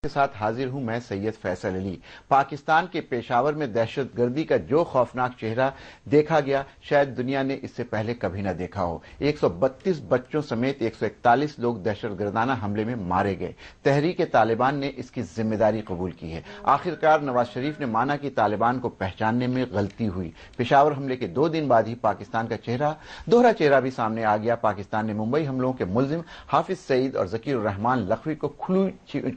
کے ساتھ حاضر ہوں میں سید فیصل علی۔ پاکستان کے پشاور میں دہشت گردی کا جو خوفناک چہرہ دیکھا گیا شاید دنیا نے اس سے پہلے کبھی نہ دیکھا ہو۔ 132 بچوں سمیت 141 لوگ دہشت گردانہ حملے میں مارے گئے۔ تحریک طالبان نے اس کی ذمہ داری قبول کی ہے۔ آخرکار نواز شریف نے مانا کہ طالبان کو پہچاننے میں غلطی ہوئی۔ پشاور حملے کے 2 دن بعد ہی پاکستان کا دوہرا چہرہ بھی سامنے آ گیا۔ پاکستان نے ممبئی حملوں کے ملزم حافظ سعید اور ذکیر الرحمان لکھوی کو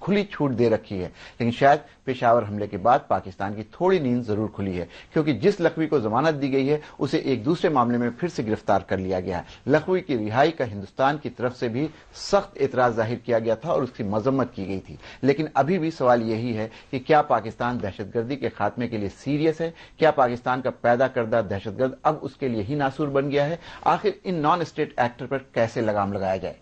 کھلی چھوٹ دے رکھی ہے، لیکن شاید پشاور حملے کے بعد پاکستان کی تھوڑی نیند ضرور کھلی ہے، کیونکہ جس لکھوی کو ضمانت دی گئی ہے اسے ایک دوسرے معاملے میں پھر سے گرفتار کر لیا گیا ہے۔ لکھوی کی رہائی کا ہندوستان کی طرف سے بھی سخت اعتراض ظاہر کیا گیا تھا اور اس کی مذمت کی گئی تھی، لیکن ابھی بھی سوال یہی ہے کہ کیا پاکستان دہشت گردی کے خاتمے کے لیے سیریس ہے؟ کیا پاکستان کا پیدا کردہ دہشت گرد اب اس کے لیے ہی ناسور بن گیا ہے؟ آخر ان نان اسٹیٹ ایکٹر پر کیسے لگام لگایا جائے؟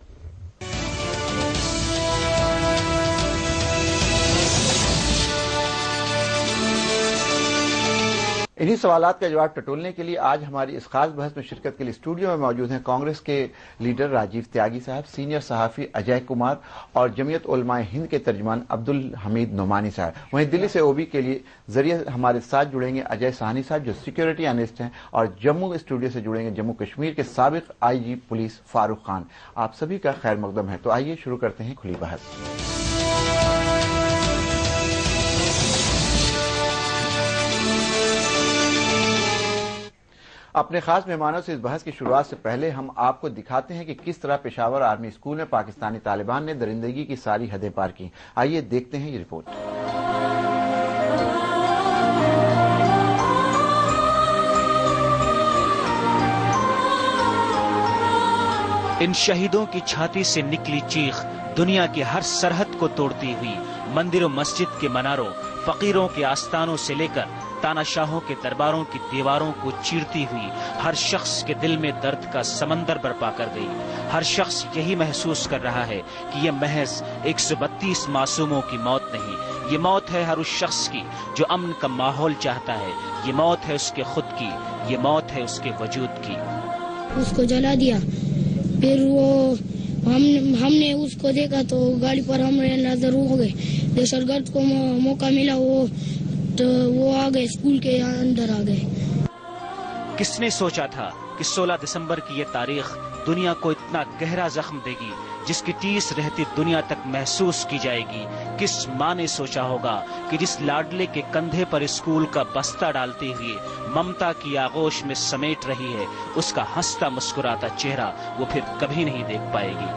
انہی سوالات کا جواب ٹٹولنے کے لیے آج ہماری اس خاص بحث میں شرکت کے لیے اسٹوڈیو میں موجود ہیں کانگریس کے لیڈر راجیو تیاگی صاحب، سینئر صحافی اجے کمار اور جمعیت علماء ہند کے ترجمان عبدالحمید نعمانی صاحب۔ وہیں دلی سے اوبی کے لیے ذریعے ہمارے ساتھ جڑیں گے اجے سہانی صاحب جو سیکیورٹی اینالسٹ ہیں، اور جموں اسٹوڈیو سے جڑیں گے جموں کشمیر کے سابق آئی جی پولیس فاروق خان۔ آپ سبھی کا خیر مقدم ہے۔ تو آئیے شروع کرتے ہیں کھلی بحث۔ اپنے خاص مہمانوں سے اس بحث کی شروعات سے پہلے ہم آپ کو دکھاتے ہیں کہ کس طرح پشاور آرمی اسکول میں پاکستانی طالبان نے درندگی کی ساری حدیں پار کی۔ آئیے دیکھتے ہیں یہ رپورٹ۔ ان شہیدوں کی چھاتی سے نکلی چیخ دنیا کی ہر سرحد کو توڑتی ہوئی مندر و مسجد کے مناروں، فقیروں کے آستانوں سے لے کر تانا شاہوں کے درباروں کی دیواروں کو چیرتی ہوئی ہر شخص کے دل میں درد کا سمندر برپا کر گئی۔ ہر شخص یہی محسوس کر رہا ہے کہ یہ محض 132 معصوموں کی موت نہیں، یہ موت ہے ہر اس شخص کی جو امن کا ماحول چاہتا ہے، یہ موت ہے اس کے خود کی، یہ موت ہے اس کے وجود کی۔ اس کو جلا دیا، پھر وہ ہم نے اس کو دیکھا تو گاڑی پر ہمارے نظر ہو گئے، دہشت گرد کو موقع ملا وہ آ گئے، اسکول کے اندر آ گئے۔ کس نے سوچا تھا کہ 16 دسمبر کی یہ تاریخ دنیا کو اتنا گہرا زخم دے گی جس کی ٹیس رہتی دنیا تک محسوس کی جائے گی؟ کس ماں نے سوچا ہوگا کہ جس لاڈلے کے کندھے پر اسکول کا بستہ ڈالتے ہوئے ممتا کی آغوش میں سمیٹ رہی ہے اس کا ہنستا مسکراتا چہرہ وہ پھر کبھی نہیں دیکھ پائے گی۔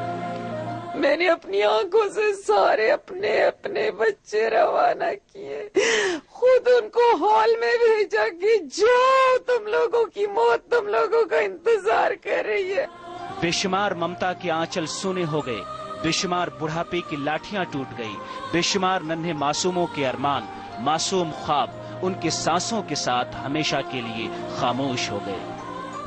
میں نے اپنی آنکھوں سے سارے اپنے بچے روانہ کیے، خود ان کو ہال میں بھیجا کہ جاؤ، تم لوگوں کی موت تم لوگوں کا انتظار کر رہی ہے۔ بے شمار ممتا کے آنچل سونے ہو گئے، بے شمار بڑھاپے کی لاٹھیاں ٹوٹ گئی، بے شمار ننھے معصوموں کے ارمان، معصوم خواب ان کے سانسوں کے ساتھ ہمیشہ کے لیے خاموش ہو گئے۔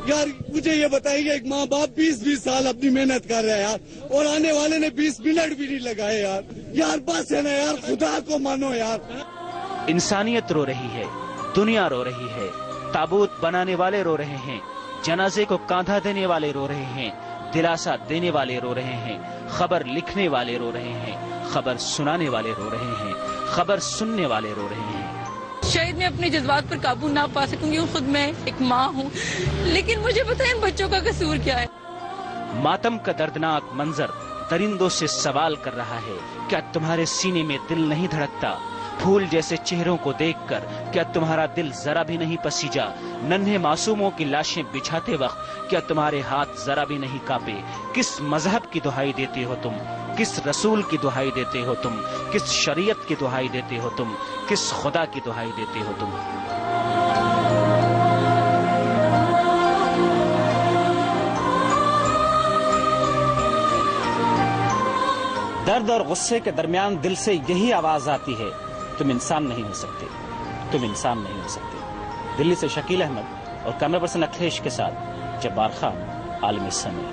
یار مجھے یہ بتائیے، ایک ماں باپ 20 سال اپنی محنت کر رہے ہیں یار، اور آنے والے نے 20 منٹ بھی نہیں لگائے یار بس ہے نا یار، خدا کو مانو یار۔ انسانیت رو رہی ہے، دنیا رو رہی ہے، تابوت بنانے والے رو رہے ہیں، جنازے کو کاندھا دینے والے رو رہے ہیں، دلاسا دینے والے رو رہے ہیں، خبر لکھنے والے رو رہے ہیں، خبر سنانے والے رو رہے ہیں، خبر سننے والے رو رہے ہیں۔ شاید میں اپنے جذبات پر قابو نہ پا سکوں گی، خود میں ایک ماں ہوں، لیکن مجھے بتائیں بچوں کا قصور کیا ہے؟ ماتم کا دردناک منظر درندوں سے سوال کر رہا ہے، کیا تمہارے سینے میں دل نہیں دھڑکتا؟ پھول جیسے چہروں کو دیکھ کر کیا تمہارا دل ذرا بھی نہیں پسیجا؟ ننھے معصوموں کی لاشیں بچھاتے وقت کیا تمہارے ہاتھ ذرا بھی نہیں کانپے؟ کس مذہب کی دہائی دیتے ہو تم؟ کس رسول کی دہائی دیتے ہو تم؟ کس شریعت کی دہائی دیتے ہو تم؟ کس خدا کی دہائی دیتے ہو تم؟ درد اور غصے کے درمیان دل سے یہی آواز آتی ہے، تم انسان نہیں ہو سکتے، تم انسان نہیں ہو سکتے۔ دلی سے شکیل احمد اور کیمرہ پرسن اکھلیش کے ساتھ جبار خان، عالمی سمیع۔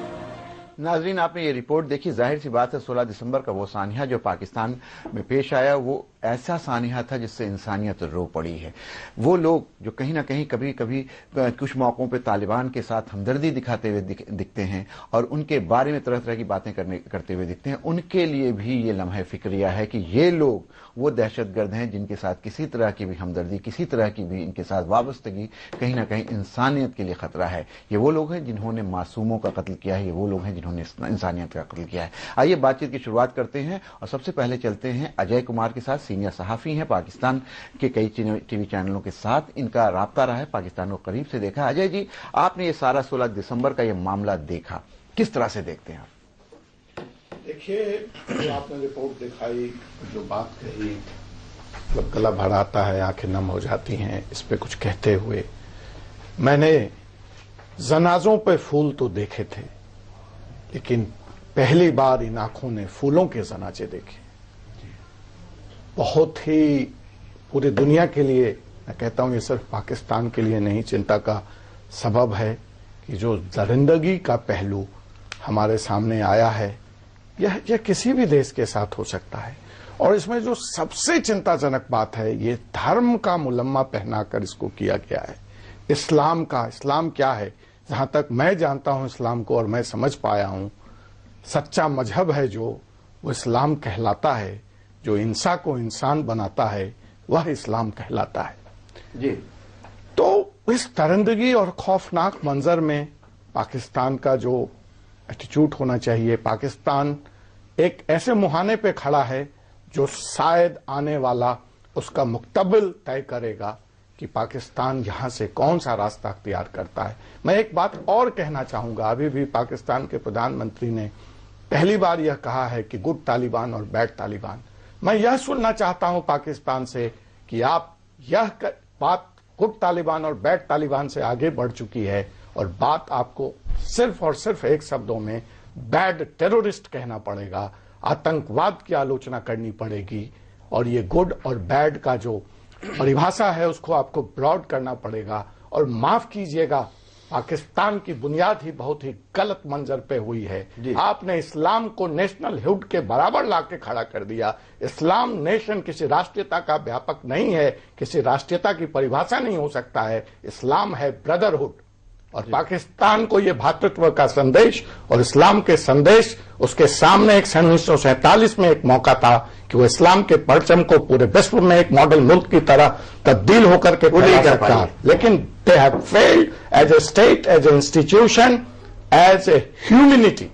नाजरीन, आपने ये रिपोर्ट देखी। जाहिर सी बात है 16 दिसंबर का वो सानिया जो पाकिस्तान में पेश आया वो ऐसा सानिया था जिससे इंसानियत रो पड़ी है। वो लोग जो कहीं ना कहीं कभी कभी कुछ मौकों पे तालिबान के साथ हमदर्दी दिखाते हुए दिखते हैं और उनके बारे में तरह तरह की बातें करते हुए दिखते हैं, उनके लिए भी ये लम्हे फिक्रिया है कि ये लोग वो दहशतगर्द हैं जिनके साथ किसी तरह की भी हमदर्दी, किसी तरह की भी इनके साथ वाबस्तगी कहीं ना कहीं इंसानियत के लिए खतरा है। ये वो लोग हैं जिन्होंने मासूमों का कत्ल किया है, ये वो लोग हैं जिन्होंने इंसानियत का कत्ल किया है। आइए बातचीत की शुरुआत करते हैं और सबसे पहले चलते हैं अजय कुमार के साथ। सीनियर सहाफी हैं, पाकिस्तान के कई टीवी चैनलों के साथ इनका राब्ता रहा है, पाकिस्तान को करीब से देखा। अजय जी, आपने ये सारा 16 दिसंबर का ये मामला देखा, किस तरह से देखते हैं आप? देखिए, जो आपने रिपोर्ट दिखाई, जो बात कही, मतलब गला भर आता है, आंखें नम हो जाती हैं इस पे कुछ कहते हुए। मैंने जनाजों पे फूल तो देखे थे, लेकिन पहली बार इन आंखों ने फूलों के जनाजे देखे। बहुत ही पूरी दुनिया के लिए, मैं कहता हूं ये सिर्फ पाकिस्तान के लिए नहीं, चिंता का सबब है कि जो दरिंदगी का पहलू हमारे सामने आया है यह किसी भी देश के साथ हो सकता है। और इसमें जो सबसे चिंताजनक बात है, ये धर्म का मुलम्मा पहनाकर इसको किया गया है। इस्लाम क्या है? जहां तक मैं जानता हूं इस्लाम को और मैं समझ पाया हूं, सच्चा मजहब है जो, वो इस्लाम कहलाता है। जो इंसान को इंसान बनाता है वह इस्लाम कहलाता है जी। तो इस दरिंदगी और खौफनाक मंजर में पाकिस्तान का जो एटीट्यूड होना चाहिए, पाकिस्तान एक ऐसे मुहाने पे खड़ा है जो शायद आने वाला उसका मुस्तकबिल तय करेगा कि पाकिस्तान यहां से कौन सा रास्ता अख्तियार करता है। मैं एक बात और कहना चाहूंगा, अभी भी पाकिस्तान के प्रधानमंत्री ने पहली बार यह कहा है कि गुड तालिबान और बैड तालिबान। मैं यह सुनना चाहता हूं पाकिस्तान से कि आप यह बात गुड तालिबान और बैड तालिबान से आगे बढ़ चुकी है और बात आपको सिर्फ और सिर्फ एक शब्दों में बैड टेररिस्ट कहना पड़ेगा, आतंकवाद की आलोचना करनी पड़ेगी। और ये गुड और बैड का जो परिभाषा है उसको आपको ब्रॉड करना पड़ेगा। और माफ कीजिएगा, पाकिस्तान की बुनियाद ही बहुत ही गलत मंजर पे हुई है। आपने इस्लाम को नेशनल हुड के बराबर लाके खड़ा कर दिया। इस्लाम नेशन किसी राष्ट्रीयता का व्यापक नहीं है, किसी राष्ट्रीयता की परिभाषा नहीं हो सकता है। इस्लाम है ब्रदरहुड। और पाकिस्तान को ये भ्रातृत्व का संदेश और इस्लाम के संदेश, उसके सामने एक 1947 में एक मौका था कि वो इस्लाम के परचम को पूरे विश्व में एक मॉडल मुल्क की तरह तब्दील होकर के फैला सकता है। लेकिन they have failed as a state, as an institution, as a humanity.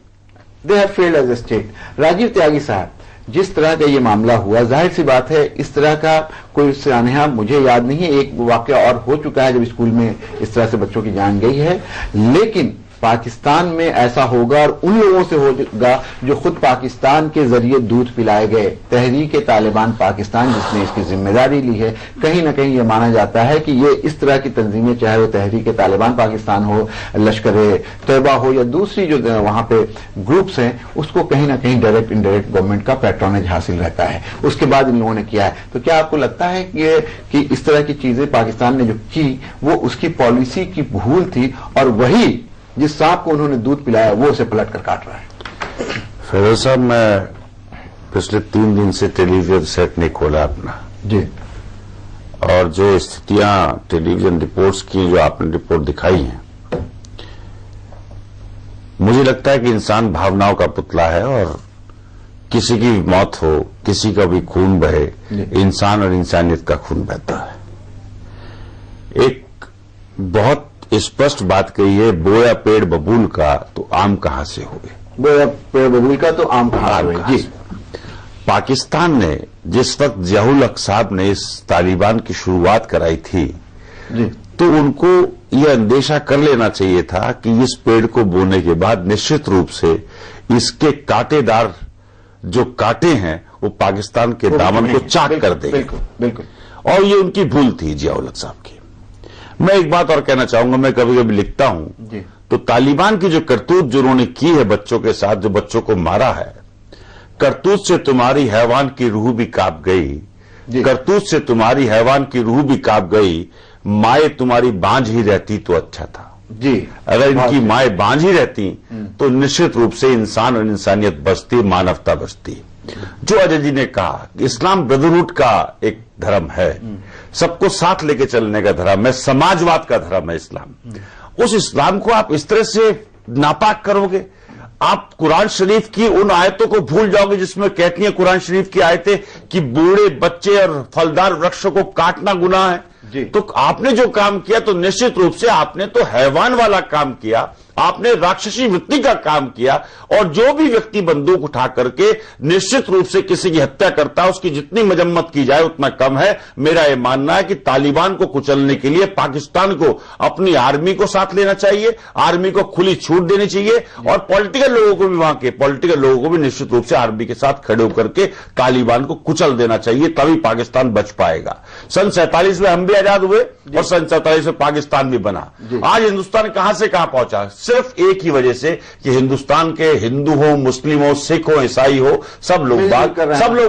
They have failed as a state. Rajiv Tyagi साहब, जिस तरह का ये मामला हुआ, जाहिर सी बात है इस तरह का कोई सानिया मुझे याद नहीं है। एक वाकया और हो चुका है जब स्कूल में इस तरह से बच्चों की जान गई है, लेकिन पाकिस्तान में ऐसा होगा और उन लोगों से होगा जो खुद पाकिस्तान के जरिए दूध पिलाए गए। तहरीक तालिबान पाकिस्तान जिसने इसकी जिम्मेदारी ली है, कहीं ना कहीं ये माना जाता है कि ये इस तरह की तंजीमें, चाहे वो तहरीक तालिबान पाकिस्तान हो, लश्कर तैयबा हो या दूसरी जो वहां पे ग्रुप्स हैं, उसको कहीं ना कहीं डायरेक्ट इनडायरेक्ट गवर्नमेंट का पैट्रोनेज हासिल रहता है। उसके बाद इन लोगों ने किया है। तो क्या आपको लगता है कि इस तरह की चीजें पाकिस्तान ने जो की वो उसकी पॉलिसी की भूल थी और वही जिस सांप को उन्होंने दूध पिलाया वो उसे पलट कर काट रहा है? फिरोज साहब, मैं पिछले 3 दिन से टेलीविजन सेट नहीं खोला अपना जी। और जो स्थितियां टेलीविजन रिपोर्ट्स की, जो आपने रिपोर्ट दिखाई हैं, मुझे लगता है कि इंसान भावनाओं का पुतला है और किसी की मौत हो, किसी का भी खून बहे, इंसान और इंसानियत का खून बहता है। एक बहुत स्पष्ट बात कही है, बोया पेड़ बबूल का तो आम कहां से हुए। बोया पेड़ बबूल का तो आम कहां हुए जी। पाकिस्तान ने जिस वक्त जियाउल हक साहब ने इस तालिबान की शुरुआत कराई थी जी, तो उनको यह अंदेशा कर लेना चाहिए था कि इस पेड़ को बोने के बाद निश्चित रूप से इसके कांटेदार जो कांटे हैं वो पाकिस्तान के दामन को चाक कर देंगे। बिल्कुल बिल्कुल। और ये उनकी भूल थी जियाउल हक साहब की। मैं एक बात और कहना चाहूंगा, मैं कभी कभी लिखता हूं तो तालिबान की जो करतूत जो उन्होंने की है बच्चों के साथ, जो बच्चों को मारा है, करतूत से तुम्हारी हैवान की रूह भी कांप गई, करतूत से तुम्हारी हैवान की रूह भी कांप गई, माए तुम्हारी बांझ ही रहती तो अच्छा था। जी, अगर इनकी माएं बांझी रहती तो निश्चित रूप से इंसान और इंसानियत बचती, मानवता बचती। जो अजय जी ने कहा कि इस्लाम ब्रदरहुड का एक धर्म है, सबको साथ लेके चलने का धर्म है, समाजवाद का धर्म है इस्लाम। उस इस्लाम को आप इस तरह से नापाक करोगे, आप कुरान शरीफ की उन आयतों को भूल जाओगे जिसमें कहती हैं कुरान शरीफ की आयतें कि बूढ़े बच्चे और फलदार वृक्षों को काटना गुनाह है। तो आपने जो काम किया तो निश्चित रूप से आपने तो हैवान वाला काम किया, आपने राक्षसी वृत्ति का काम किया। और जो भी व्यक्ति बंदूक उठा करके निश्चित रूप से किसी की हत्या करता है, उसकी जितनी मजम्मत की जाए उतना कम है। मेरा यह मानना है कि तालिबान को कुचलने के लिए पाकिस्तान को अपनी आर्मी को साथ लेना चाहिए, आर्मी को खुली छूट देनी चाहिए, और पॉलिटिकल लोगों को भी, वहां के पॉलिटिकल लोगों को भी निश्चित रूप से आर्मी के साथ खड़े होकर के तालिबान को कुचल देना चाहिए, तभी पाकिस्तान बच पाएगा। सन 47 में हम भी आजाद हुए और सन 47 में पाकिस्तान भी बना। आज हिंदुस्तान कहां से कहां पहुंचा, सिर्फ एक ही वजह से कि हिंदुस्तान के हिंदू हो, मुस्लिम हो, सिख हो, ईसाई हो, सब लोग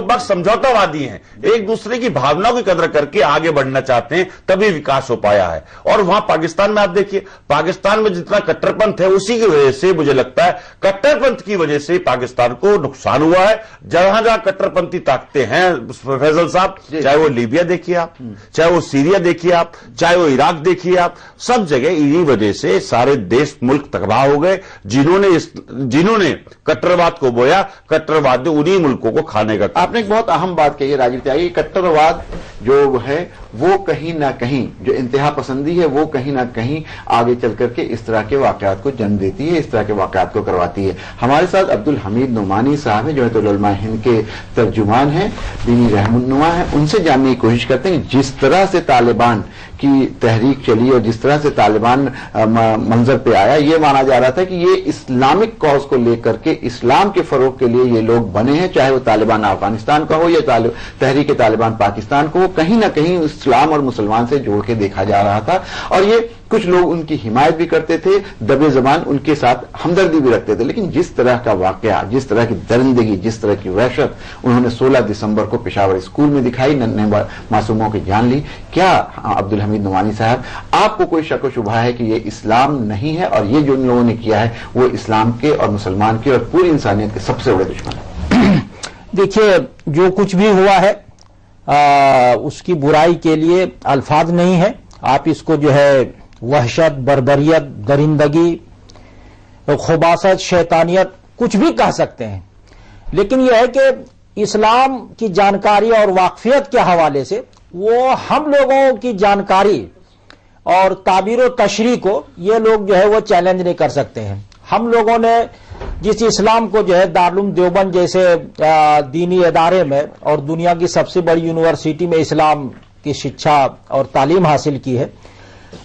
बाग समझौतावादी हैं, एक दूसरे की भावनाओं की कदर करके आगे बढ़ना चाहते हैं, तभी विकास हो पाया है। और वहां पाकिस्तान में आप देखिए, पाकिस्तान में जितना कट्टरपंथ है उसी की वजह से, मुझे लगता है कट्टरपंथ की वजह से पाकिस्तान को नुकसान हुआ है। जहां जहां कट्टरपंथी ताकतें हैं फैजल साहब, चाहे वो लीबिया देखिए आप, चाहे वो सीरिया देखिए आप, चाहे वो इराक देखिए आप, सब जगह इन्हीं वजह से सारे देश मुल्क तबाह हो गए। जिन्होंने कट्टरवाद को बोया, कट्टरवाद ने उन्हीं मुल्कों को खाने का। आपने एक बहुत अहम बात कही है राजीव त्यागी, कट्टरवाद जो है वो कहीं ना कहीं, जो इंतहा पसंदी है वो कहीं ना कहीं आगे चल करके इस तरह के वाकयात को जन्म देती है, इस तरह के वाकयात को करवाती है। हमारे साथ अब्दुल हमीद नुमानी साहब हैं, जो है उलमा हिंद के तर्जुमान हैं, दीनी रहनुमा हैं। उनसे जानने की कोशिश करते हैं जिस तरह से तालिबान की तहरीक चली और जिस तरह से तालिबान मंजर पे आया, ये माना जा रहा था कि ये इस्लामिक कॉज को लेकर के, इस्लाम के फरोग के लिए ये लोग बने हैं, चाहे वो तालिबान अफगानिस्तान का हो या तहरीक तालिबान पाकिस्तान को हो, कहीं ना कहीं इस्लाम और मुसलमान से जोड़ के देखा जा रहा था। और ये कुछ लोग उनकी हिमायत भी करते थे, दबे जबान उनके साथ हमदर्दी भी रखते थे। लेकिन जिस तरह का वाकया, जिस तरह की दरिंदगी, जिस तरह की वहशत उन्होंने 16 दिसंबर को पेशावर स्कूल में दिखाई, नन्हे मासूमों की जान ली, क्या अब्दुल हमीद नुमानी साहब आपको कोई शक व शुबा है कि ये इस्लाम नहीं है और ये जो इन लोगों ने किया है वो इस्लाम के और मुसलमान के और पूरी इंसानियत के सबसे बड़े दुश्मन है? देखिए, जो कुछ भी हुआ है उसकी बुराई के लिए अल्फाज नहीं है। आप इसको जो है वहशत, बर्बरियत, दरिंदगी, खुबासत, शैतानियत कुछ भी कह सकते हैं। लेकिन यह है कि इस्लाम की जानकारी और वाकफियत के हवाले से वो हम लोगों की जानकारी और ताबीर व तशरीह को ये लोग जो है वो चैलेंज नहीं कर सकते हैं। हम लोगों ने जिस इस्लाम को जो है दारुल देवबंद जैसे दीनी इदारे में और दुनिया की सबसे बड़ी यूनिवर्सिटी में इस्लाम की शिक्षा और तालीम हासिल की है,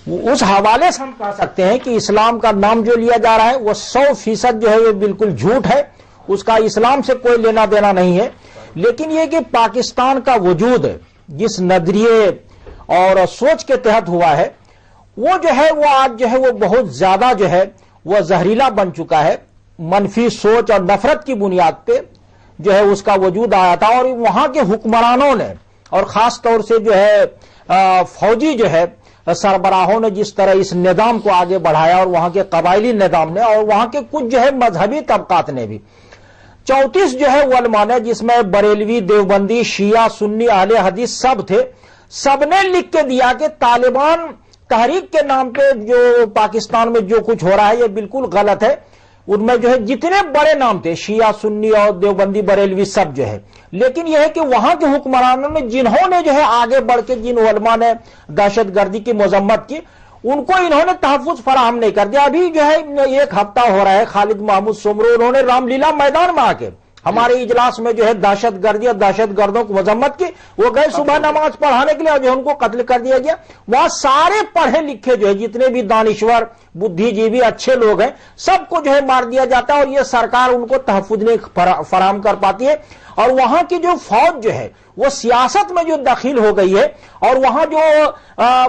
उस हवाले से हम कह सकते हैं कि इस्लाम का नाम जो लिया जा रहा है वो 100% जो है वो बिल्कुल झूठ है, उसका इस्लाम से कोई लेना देना नहीं है। लेकिन यह कि पाकिस्तान का वजूद जिस नजरिए और सोच के तहत हुआ है वो जो है वो आज जो है वो बहुत ज्यादा जो है वो जहरीला बन चुका है। मनफी सोच और नफरत की बुनियाद पे जो है उसका वजूद आया था और वहां के हुक्मरानों ने और खास तौर से जो है फौजी जो है सरबराहों ने जिस तरह इस निजाम को आगे बढ़ाया और वहां के कबायली निजाम ने और वहां के कुछ जो है मजहबी तबकात ने भी 34 जो है उलमा ने, जिसमें बरेलवी, देवबंदी, शिया, सुन्नी, अहले हदीस सब थे, सबने लिख के दिया कि तालिबान तहरीक के नाम पे जो पाकिस्तान में जो कुछ हो रहा है ये बिल्कुल गलत है। उनमें जो है जितने बड़े नाम थे, शिया, सुन्नी और देवबंदी, बरेलवी सब जो है, लेकिन यह है कि वहां के हुक्मरानों ने जिन्होंने जो है आगे बढ़ के जिन उलमा ने दहशतगर्दी की मजम्मत की उनको इन्होंने तहफ्फुज फराहम नहीं कर दिया। अभी जो है 1 हफ्ता हो रहा है, खालिद महमूद सुमरो उन्होंने रामलीला मैदान में आके हमारे इजलास में जो है दहशतगर्दी और दहशतगर्दों की मजम्मत की। वो गए सुबह नमाज पढ़ाने के लिए और जो उनको कत्ल कर दिया गया। वहां सारे पढ़े लिखे जो है जितने भी दानिश्वर, बुद्धिजीवी, अच्छे लोग हैं, सबको जो है मार दिया जाता है और ये सरकार उनको तहफ्फुज नहीं फराहम कर पाती है। और वहां की जो फौज जो है वो सियासत में जो दखिल हो गई है और वहां जो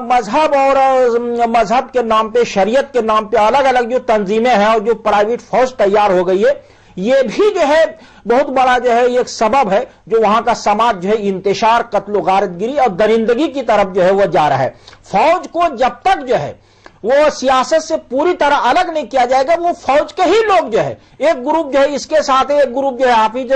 मजहब और मजहब के नाम पे, शरीयत के नाम पे अलग अलग जो तंजीमें हैं और जो प्राइवेट फौज तैयार हो गई है, ये भी जो है बहुत बड़ा जो है एक सबब है जो वहां का समाज जो है इंतशार, कत्ल गारतगिरी और दरिंदगी की तरफ जो है वो जा रहा है। फौज को जब तक जो है وہ سیاست سے پوری طرح الگ نہیں کیا جائے گا. وہ فوج کے ہی لوگ جو ہے، ایک گروپ جو ہے اس کے ساتھ ہے، ایک گروپ جو ہے حافظ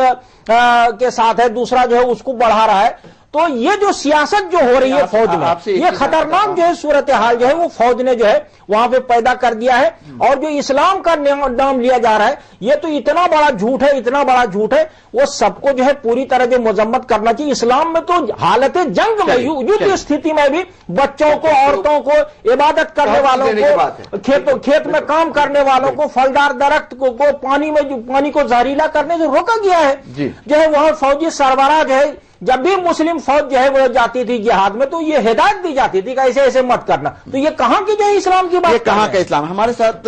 کے ساتھ ہے، دوسرا جو ہے اس کو بڑھا رہا ہے. تو یہ جو سیاست جو ہو رہی ہے فوج میں، یہ خطرناک جو ہے صورتحال جو ہے وہ فوج نے جو ہے وہاں پہ پیدا کر دیا ہے. اور جو اسلام کا نام لیا جا رہا ہے، یہ تو اتنا بڑا جھوٹ ہے، اتنا بڑا جھوٹ ہے. وہ سب کو جو ہے پوری طرح جو مذمت کرنا چاہیے. اسلام میں تو حالت جنگ میں یدھ کی استھتی میں بھی بچوں کو، عورتوں کو، عبادت کرنے والوں کو، کھیت میں کام کرنے والوں کو، پھلدار درخت کو پانی کو زہریلا کرنے سے روکا گیا ہے. جو ہے وہاں فوجی سربراہ جو ہے، جب بھی مسلم فوج جو ہے وہ جاتی تھی جہاد میں تو یہ ہدایت دی جاتی تھی کہ ایسے ایسے مت کرنا. تو یہ کہاں کی جو ہے اسلام کی بات، یہ کہاں کا اسلام. ہمارے ساتھ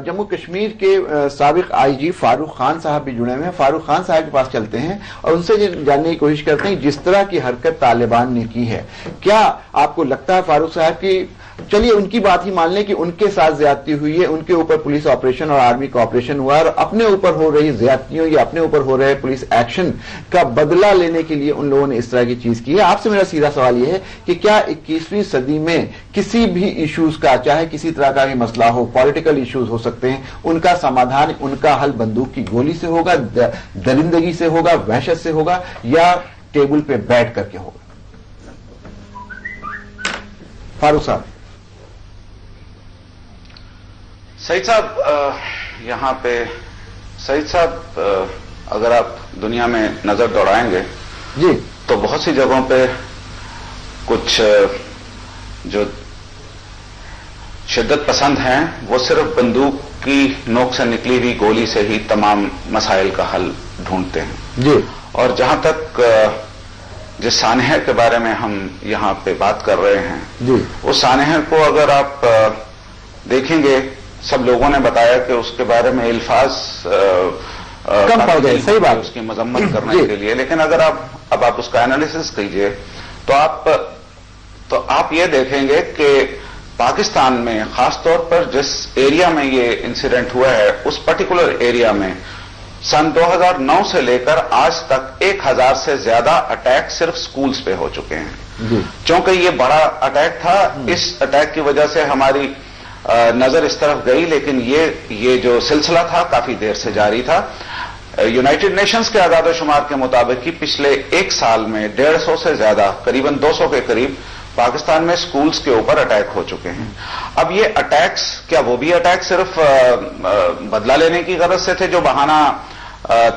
جموں کشمیر کے سابق آئی جی فاروق خان صاحب بھی جڑے ہوئے ہیں. فاروق خان صاحب کے پاس چلتے ہیں اور ان سے جاننے کی کوشش کرتے ہیں جس طرح کی حرکت طالبان نے کی ہے. کیا آپ کو لگتا ہے فاروق صاحب کی، چلیے ان کی بات ہی مان لیں کہ ان کے ساتھ زیادتی ہوئی ہے، ان کے اوپر پولیس آپریشن اور آرمی کا آپریشن ہوا اور اپنے اوپر ہو رہی زیادتیوں یا اپنے اوپر ہو رہے پولیس ایکشن کا بدلہ لینے کے لیے ان لوگوں نے اس طرح کی چیز کی ہے. آپ سے میرا سیدھا سوال یہ ہے کہ کیا 21ویں صدی میں کسی بھی ایشوز کا، چاہے کسی طرح کا بھی مسئلہ ہو، پولیٹیکل ایشوز ہو سکتے ہیں، ان کا سمادھان، ان کا حل بندوق کی گولی سے ہوگا، درندگی سے ہوگا، وحشت سے ہوگا، یا ٹیبل پہ بیٹھ کر کے ہوگا؟ فاروق صاحب. سعید صاحب، یہاں پہ سعید صاحب اگر آپ دنیا میں نظر دوڑائیں گے جی تو بہت سی جگہوں پہ کچھ جو شدت پسند ہیں وہ صرف بندوق کی نوک سے نکلی ہوئی گولی سے ہی تمام مسائل کا حل ڈھونڈتے ہیں. جی. اور جہاں تک جس سانحے کے بارے میں ہم یہاں پہ بات کر رہے ہیں، جی، اس سانحے کو اگر آپ دیکھیں گے، سب لوگوں نے بتایا کہ اس کے بارے میں الفاظ کم پڑ گئے، صحیح بات، اس کی مذمت کرنے کے لیے. لیکن اگر آپ اس کا انالیسس کیجئے تو آپ یہ دیکھیں گے کہ پاکستان میں خاص طور پر جس ایریا میں یہ انسیڈنٹ ہوا ہے، اس پرٹیکولر ایریا میں سن 2009 سے لے کر آج تک 1000 سے زیادہ اٹیک صرف سکولز پہ ہو چکے ہیں. چونکہ یہ بڑا اٹیک تھا، اس اٹیک کی وجہ سے ہماری نظر اس طرف گئی، لیکن یہ جو سلسلہ تھا کافی دیر سے جاری تھا. یونائٹڈ نیشنز کے اعداد و شمار کے مطابق ہی پچھلے ایک سال میں 150 سے زیادہ، قریب 200 کے قریب پاکستان میں سکولز کے اوپر اٹیک ہو چکے ہیں. اب یہ اٹیکس، کیا وہ بھی اٹیک صرف بدلہ لینے کی غرض سے تھے جو بہانہ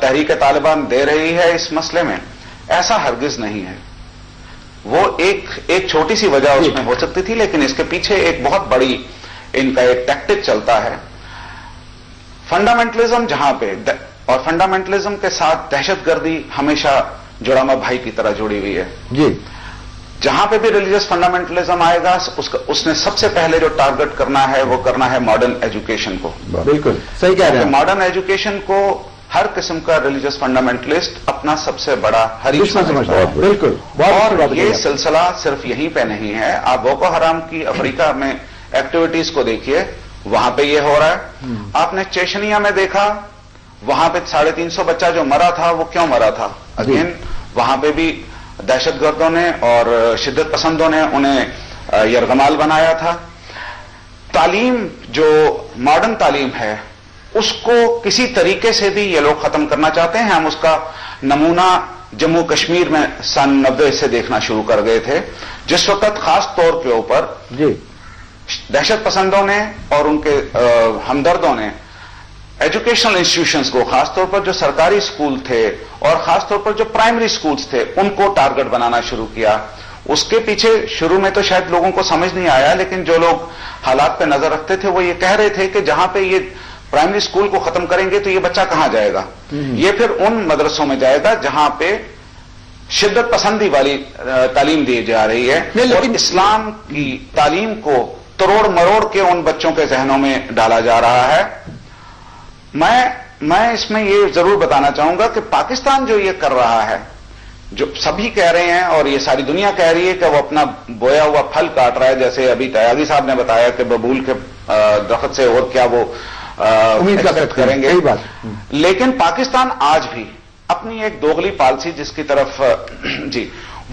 تحریک طالبان دے رہی ہے اس مسئلے میں؟ ایسا ہرگز نہیں ہے. وہ ایک چھوٹی سی وجہ اس میں ہو سکتی تھی، لیکن اس کے پیچھے ایک بہت بڑی ان کا ایک ٹیکٹک چلتا ہے. فنڈامنٹلزم جہاں پہ، اور فنڈامنٹلزم کے ساتھ دہشت گردی ہمیشہ جڑامہ بھائی کی طرح جڑی ہوئی ہے. جی. جہاں پہ بھی ریلیجس فنڈامنٹلزم آئے گا، اس نے سب سے پہلے جو ٹارگٹ کرنا ہے وہ کرنا ہے ماڈرن ایجوکیشن کو. بالکل صحیح کہہ رہے ہیں. ماڈرن ایجوکیشن کو ہر قسم کا ریلیجس فنڈامنٹلسٹ اپنا سب سے بڑا حریف سمجھتا ہے. بالکل. اور یہ سلسلہ صرف یہیں پہ نہیں ہے. آپ بوکو حرام کی افریقہ میں ایکٹیویٹیز کو دیکھیے، وہاں پہ یہ ہو رہا ہے. آپ نے چیچنیا میں دیکھا، وہاں پہ 350 بچہ جو مرا تھا وہ کیوں مرا تھا؟ اگین وہاں پہ بھی دہشت گردوں نے اور شدت پسندوں نے انہیں یرغمال بنایا تھا. تعلیم جو ماڈرن تعلیم ہے اس کو کسی طریقے سے بھی یہ لوگ ختم کرنا چاہتے ہیں. ہم اس کا نمونہ جموں کشمیر میں سن 90 سے دیکھنا شروع کر گئے تھے، جس وقت خاص طور کے اوپر دہشت پسندوں نے اور ان کے ہمدردوں نے ایجوکیشنل انسٹیٹیوشنز کو، خاص طور پر جو سرکاری اسکول تھے اور خاص طور پر جو پرائمری اسکولز تھے، ان کو ٹارگٹ بنانا شروع کیا. اس کے پیچھے شروع میں تو شاید لوگوں کو سمجھ نہیں آیا، لیکن جو لوگ حالات پہ نظر رکھتے تھے وہ یہ کہہ رہے تھے کہ جہاں پہ یہ پرائمری اسکول کو ختم کریں گے تو یہ بچہ کہاں جائے گا؟ یہ پھر ان مدرسوں میں جائے گا جہاں پہ شدت پسندی والی تعلیم دی جا رہی ہے، لیکن اسلام کی تعلیم کو تروڑ مروڑ کے ان بچوں کے ذہنوں میں ڈالا جا رہا ہے. میں اس میں یہ ضرور بتانا چاہوں گا کہ پاکستان جو یہ کر رہا ہے، جو سبھی کہہ رہے ہیں اور یہ ساری دنیا کہہ رہی ہے کہ وہ اپنا بویا ہوا پھل کاٹ رہا ہے، جیسے ابھی تیاگی صاحب نے بتایا کہ ببول کے درخت سے اور کیا وہ امید کریں گے. لیکن پاکستان آج بھی اپنی ایک دوغلی پالیسی جس کی طرف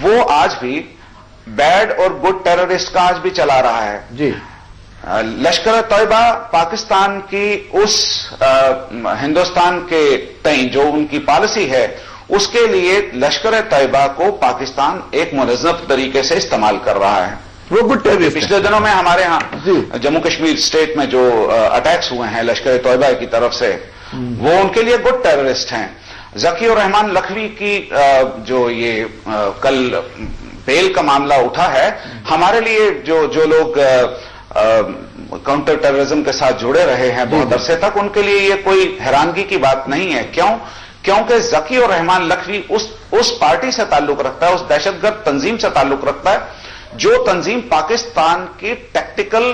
وہ آج بھی بیڈ اور گڈ ٹیررسٹ کا آج بھی چلا رہا ہے. लश्कर तैयबा पाकिस्तान की उस हिंदुस्तान के तय जो उनकी पॉलिसी है उसके लिए लश्कर तैयबा को पाकिस्तान एक मुनज़्ज़म तरीके से इस्तेमाल कर रहा है। वो गुड टेररिस्ट। पिछले दिनों में हमारे यहाँ जम्मू कश्मीर स्टेट में जो अटैक्स हुए हैं लश्कर तैयबा की तरफ से, वो उनके लिए गुड टेररिस्ट हैं। जकी और रहमान लखवी की जो ये कल बेल का मामला उठा है, हमारे लिए जो लोग काउंटर टेररिज्म के साथ जुड़े रहे हैं बहुत अरसे तक, उनके लिए ये कोई हैरानगी की बात नहीं है। क्योंकि जकी और रहमान लखवी उस पार्टी से ताल्लुक रखता है, उस दहशतगर्द तंजीम से ताल्लुक रखता है जो तंजीम पाकिस्तान की टैक्टिकल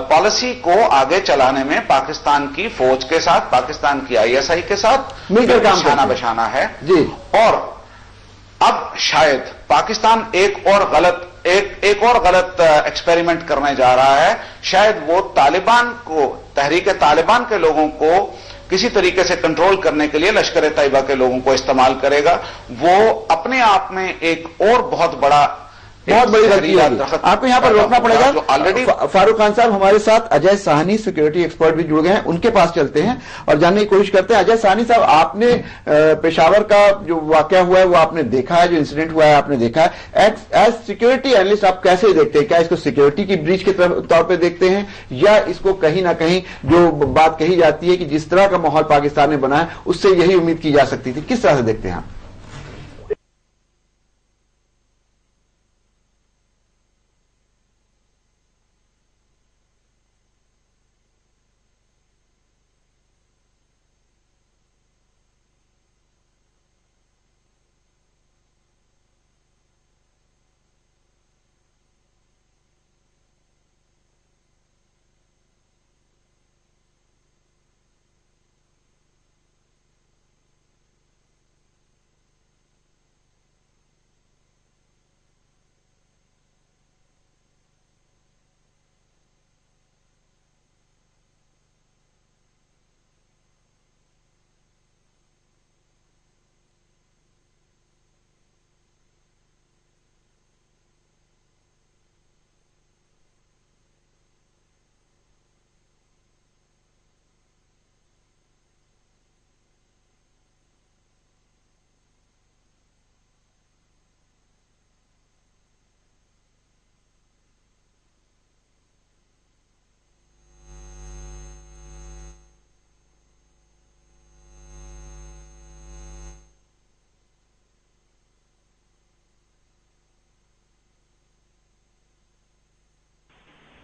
पॉलिसी को आगे चलाने में पाकिस्तान की फौज के साथ, पाकिस्तान की आईएसआई के साथ मिलकर काम शाना बशाना है जी। और अब शायद पाकिस्तान एक और गलत एक्सपेरिमेंट करने जा रहा है। शायद वो तालिबान को, तहरीक तालिबान के लोगों को किसी तरीके से कंट्रोल करने के लिए लश्कर तैयबा के लोगों को इस्तेमाल करेगा। वो अपने आप में एक और बहुत बड़ी गलती है। आपको यहाँ पर रोकना पड़ेगा। ऑलरेडी फारूक खान साहब हमारे साथ अजय साहनी सिक्योरिटी एक्सपर्ट भी जुड़ गए हैं, उनके पास चलते हैं और जानने की कोशिश करते हैं। अजय साहनी साहब, आपने पेशावर का जो वाकया हुआ है वो आपने देखा है, जो इंसिडेंट हुआ है आपने देखा है। एज सिक्योरिटी एनालिस्ट आप कैसे देखते हैं? क्या इसको सिक्योरिटी की ब्रीच के तौर पर देखते हैं या इसको कहीं ना कहीं जो बात कही जाती है कि जिस तरह का माहौल पाकिस्तान ने बनाया उससे यही उम्मीद की जा सकती थी, किस तरह से देखते हैं आप?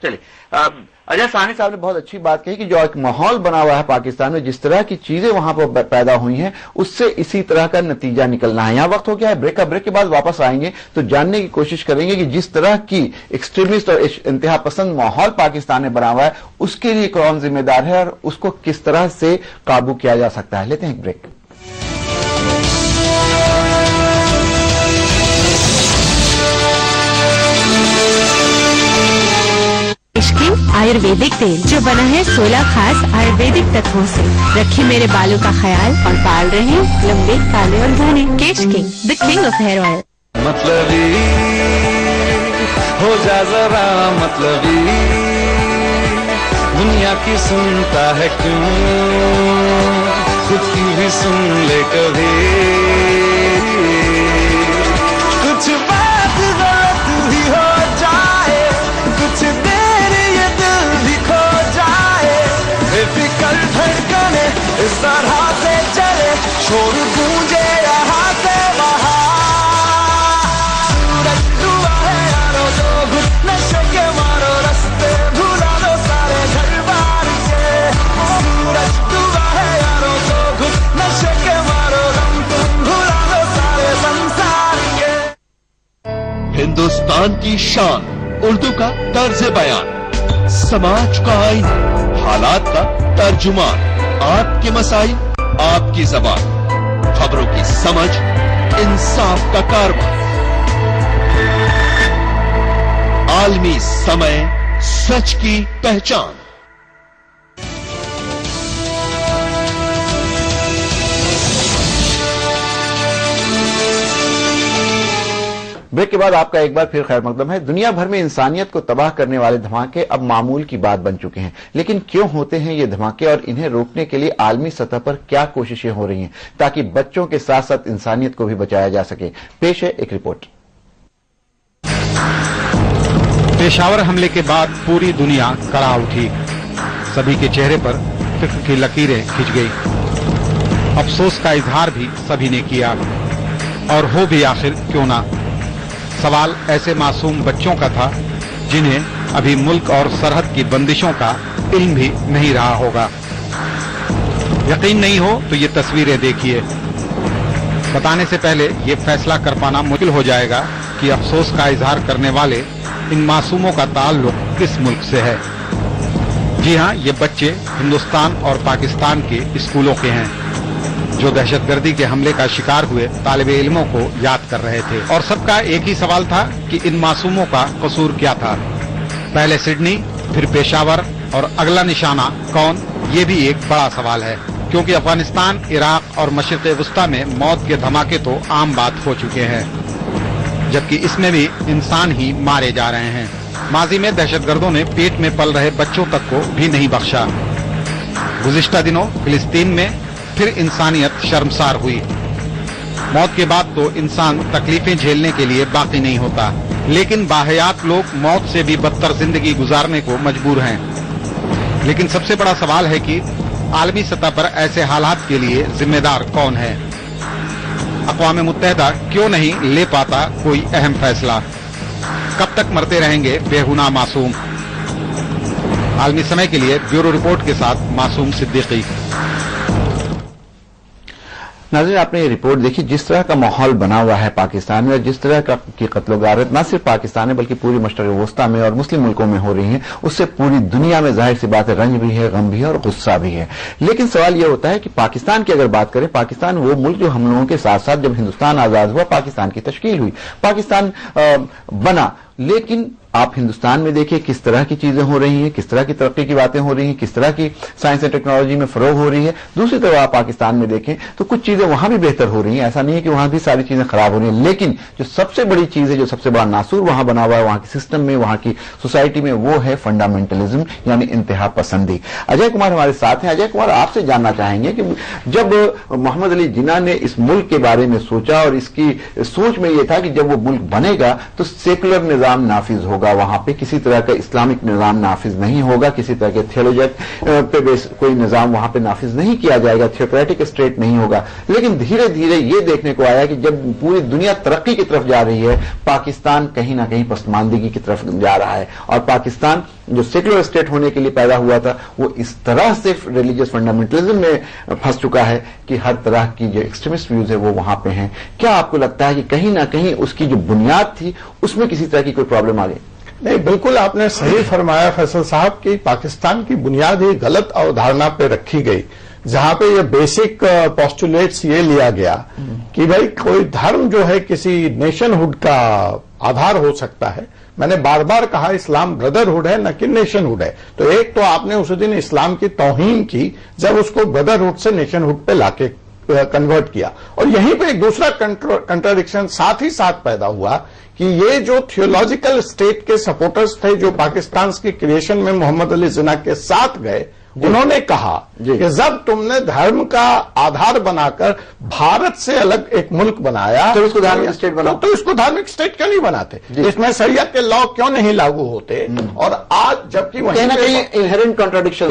चलिए, अजय साहनी साहब ने बहुत अच्छी बात कही कि जो एक माहौल बना हुआ है पाकिस्तान में, जिस तरह की चीजें वहां पर पैदा हुई हैं, उससे इसी तरह का नतीजा निकलना है। यहां वक्त हो गया है ब्रेक का। ब्रेक के बाद वापस आएंगे तो जानने की कोशिश करेंगे कि जिस तरह की एक्सट्रीमिस्ट और इंतहा पसंद माहौल पाकिस्तान में बना हुआ है उसके लिए कौन जिम्मेदार है और उसको किस तरह से काबू किया जा सकता है। लेते हैं एक ब्रेक। आयुर्वेदिक तेल जो बना है 16 खास आयुर्वेदिक तत्वों से। रखिए मेरे बालों का ख्याल और बाल रहे लंबे, काले और घने। Kesh King, the king of hair oil. मतलबी हो जा जरा मतलबी, दुनिया की सुनता है क्यों, खुद की भी सुन ले कभी। कुछ बात गलत भी हो जाए, कुछ देर ये दिल भी खो जाए, बेफिक्र धड़कने इस तरह से चले, शोर गूंजे यहाँ से वहाँ। सूरज डूबा है यारो तो घुट नशे के मारो, रास्ते भुला दो सारे घर बार के। सूरज डूबा है यारो तो घुट नशे के मारो, रंग तुम भुला दो सारे संसार के। हिंदुस्तान की शान उर्दू का तर्ज बयान, समाज का आईना, हालात का तर्जुमान, आपके मसाइल आपकी जबान, खबरों की समझ इंसाफ का कारवां, आलमी समय सच की पहचान। ब्रेक के बाद आपका एक बार फिर खैर मकदम है। दुनिया भर में इंसानियत को तबाह करने वाले धमाके अब मामूल की बात बन चुके हैं, लेकिन क्यों होते हैं ये धमाके और इन्हें रोकने के लिए आलमी सतह पर क्या कोशिशें हो रही हैं ताकि बच्चों के साथ साथ इंसानियत को भी बचाया जा सके। पेश है एक रिपोर्ट। पेशावर हमले के बाद पूरी दुनिया कड़ा उठी, सभी के चेहरे पर फिक्र की लकीरें खिंच गई। अफसोस का इजहार भी सभी ने किया, और हो भी आखिर क्यों ना। सवाल ऐसे मासूम बच्चों का था जिन्हें अभी मुल्क और सरहद की बंदिशों का इल्म भी नहीं रहा होगा। यकीन नहीं हो तो ये तस्वीरें देखिए। बताने से पहले ये फैसला कर पाना मुश्किल हो जाएगा कि अफसोस का इजहार करने वाले इन मासूमों का ताल्लुक किस मुल्क से है। जी हां, ये बच्चे हिंदुस्तान और पाकिस्तान के स्कूलों के हैं जो दहशतगर्दी के हमले का शिकार हुए तालिबे इल्मों को याद कर रहे थे। और सबका एक ही सवाल था कि इन मासूमों का कसूर क्या था। पहले सिडनी, फिर पेशावर और अगला निशाना कौन, ये भी एक बड़ा सवाल है, क्योंकि अफगानिस्तान, इराक और मशरिक़ वस्ता में मौत के धमाके तो आम बात हो चुके हैं, जबकि इसमें भी इंसान ही मारे जा रहे हैं। माजी में दहशतगर्दों ने पेट में पल रहे बच्चों तक को भी नहीं बख्शा। गुज़िश्ता दिनों फिलिस्तीन में फिर इंसानियत शर्मसार हुई। मौत के बाद तो इंसान तकलीफें झेलने के लिए बाकी नहीं होता, लेकिन बाहयात लोग मौत से भी बदतर जिंदगी गुजारने को मजबूर हैं। लेकिन सबसे बड़ा सवाल है कि आलमी सतह पर ऐसे हालात के लिए जिम्मेदार कौन है। अक़वाम मुत्तहिदा क्यों नहीं ले पाता कोई अहम फैसला। कब तक मरते रहेंगे बेगुनाह मासूम। आलमी समय के लिए ब्यूरो रिपोर्ट के साथ मासूम सिद्दीकी। नाज़रीन, आपने ये रिपोर्ट देखी, जिस तरह का माहौल बना हुआ है पाकिस्तान में, और जिस तरह की कत्ल-ओ-गारत न सिर्फ पाकिस्तान में बल्कि पूरी मशरिक़ वस्ता में और मुस्लिम मुल्कों में हो रही है, उससे पूरी दुनिया में जाहिर सी बात है रंज भी है, गम भी है और गुस्सा भी है। लेकिन सवाल यह होता है कि पाकिस्तान की अगर बात करें, पाकिस्तान वो मुल्क जो हम लोगों के साथ साथ जब हिंदुस्तान आजाद हुआ पाकिस्तान की तश्कील हुई, पाकिस्तान बना, लेकिन आप हिंदुस्तान में देखिए किस तरह की चीजें हो रही हैं, किस तरह की तरक्की की बातें हो रही हैं, किस तरह की साइंस एंड टेक्नोलॉजी में फरोग हो रही है। दूसरी तरफ आप पाकिस्तान में देखें तो कुछ चीजें वहां भी बेहतर हो रही हैं, ऐसा नहीं है कि वहां भी सारी चीजें खराब हो रही हैं, लेकिन जो सबसे बड़ी चीज है, जो सबसे बड़ा नासूर वहां बना हुआ है वहां के सिस्टम में, वहां की सोसाइटी में, वो है फंडामेंटलिज्म यानी इंतहा पसंदी। अजय कुमार हमारे साथ हैं। अजय कुमार, आपसे जानना चाहेंगे कि जब मोहम्मद अली जिन्ना ने इस मुल्क के बारे में सोचा और इसकी सोच में यह था कि जब वो मुल्क बनेगा तो सेकुलर निजाम नाफिज होगा, वहां पे किसी तरह का इस्लामिक निजाम नाफिज नहीं होगा, किसी तरह के थियोलॉजिक पे कोई निजाम वहां पे नाफिज नहीं किया जाएगा, थियोक्रेटिक स्टेट नहीं होगा। लेकिन धीरे धीरे ये देखने को आया कि जब पूरी दुनिया तरक्की की तरफ जा रही है, पाकिस्तान कहीं ना कहीं पसमानदगी की तरफ जा रहा है, और पाकिस्तान जो सेकुलर स्टेट होने के लिए पैदा हुआ था वो इस तरह से रिलीजियस फंडामेंटलिज्म में फंस चुका है कि हर तरह की जो एक्सट्रीमिस्ट व्यूज है वो वहां पे हैं। क्या आपको लगता है कि कहीं ना कहीं उसकी जो बुनियाद थी उसमें किसी तरह की कोई प्रॉब्लम आ गई? नहीं, बिल्कुल आपने सही फरमाया फैसल साहब कि पाकिस्तान की बुनियाद ही गलत अवधारणा पे रखी गई, जहां पे ये बेसिक पोस्टुलेट्स ये लिया गया कि भाई कोई धर्म जो है किसी नेशनहुड का आधार हो सकता है। मैंने बार बार कहा इस्लाम ब्रदरहुड है न कि नेशनहुड है। तो एक तो आपने उस दिन इस्लाम की तौहीन की जब उसको ब्रदरहुड से नेशनहुड पे लाके कन्वर्ट किया, और यहीं पे एक दूसरा कंट्राडिक्शन साथ ही साथ पैदा हुआ कि ये जो थियोलॉजिकल स्टेट के सपोर्टर्स थे जो पाकिस्तान की क्रिएशन में मोहम्मद अली जिन्ना के साथ गए, उन्होंने कहा कि जब तुमने धर्म का आधार बनाकर भारत से अलग एक मुल्क बनाया तो इसको धार्मिक स्टेट बनाओ, तो इसको धार्मिक स्टेट क्यों नहीं बनाते, इसमें शरीयत के लॉ क्यों नहीं लागू होते। और आज जबकि वहीं इनहेरेंट कॉन्ट्राडिक्शन,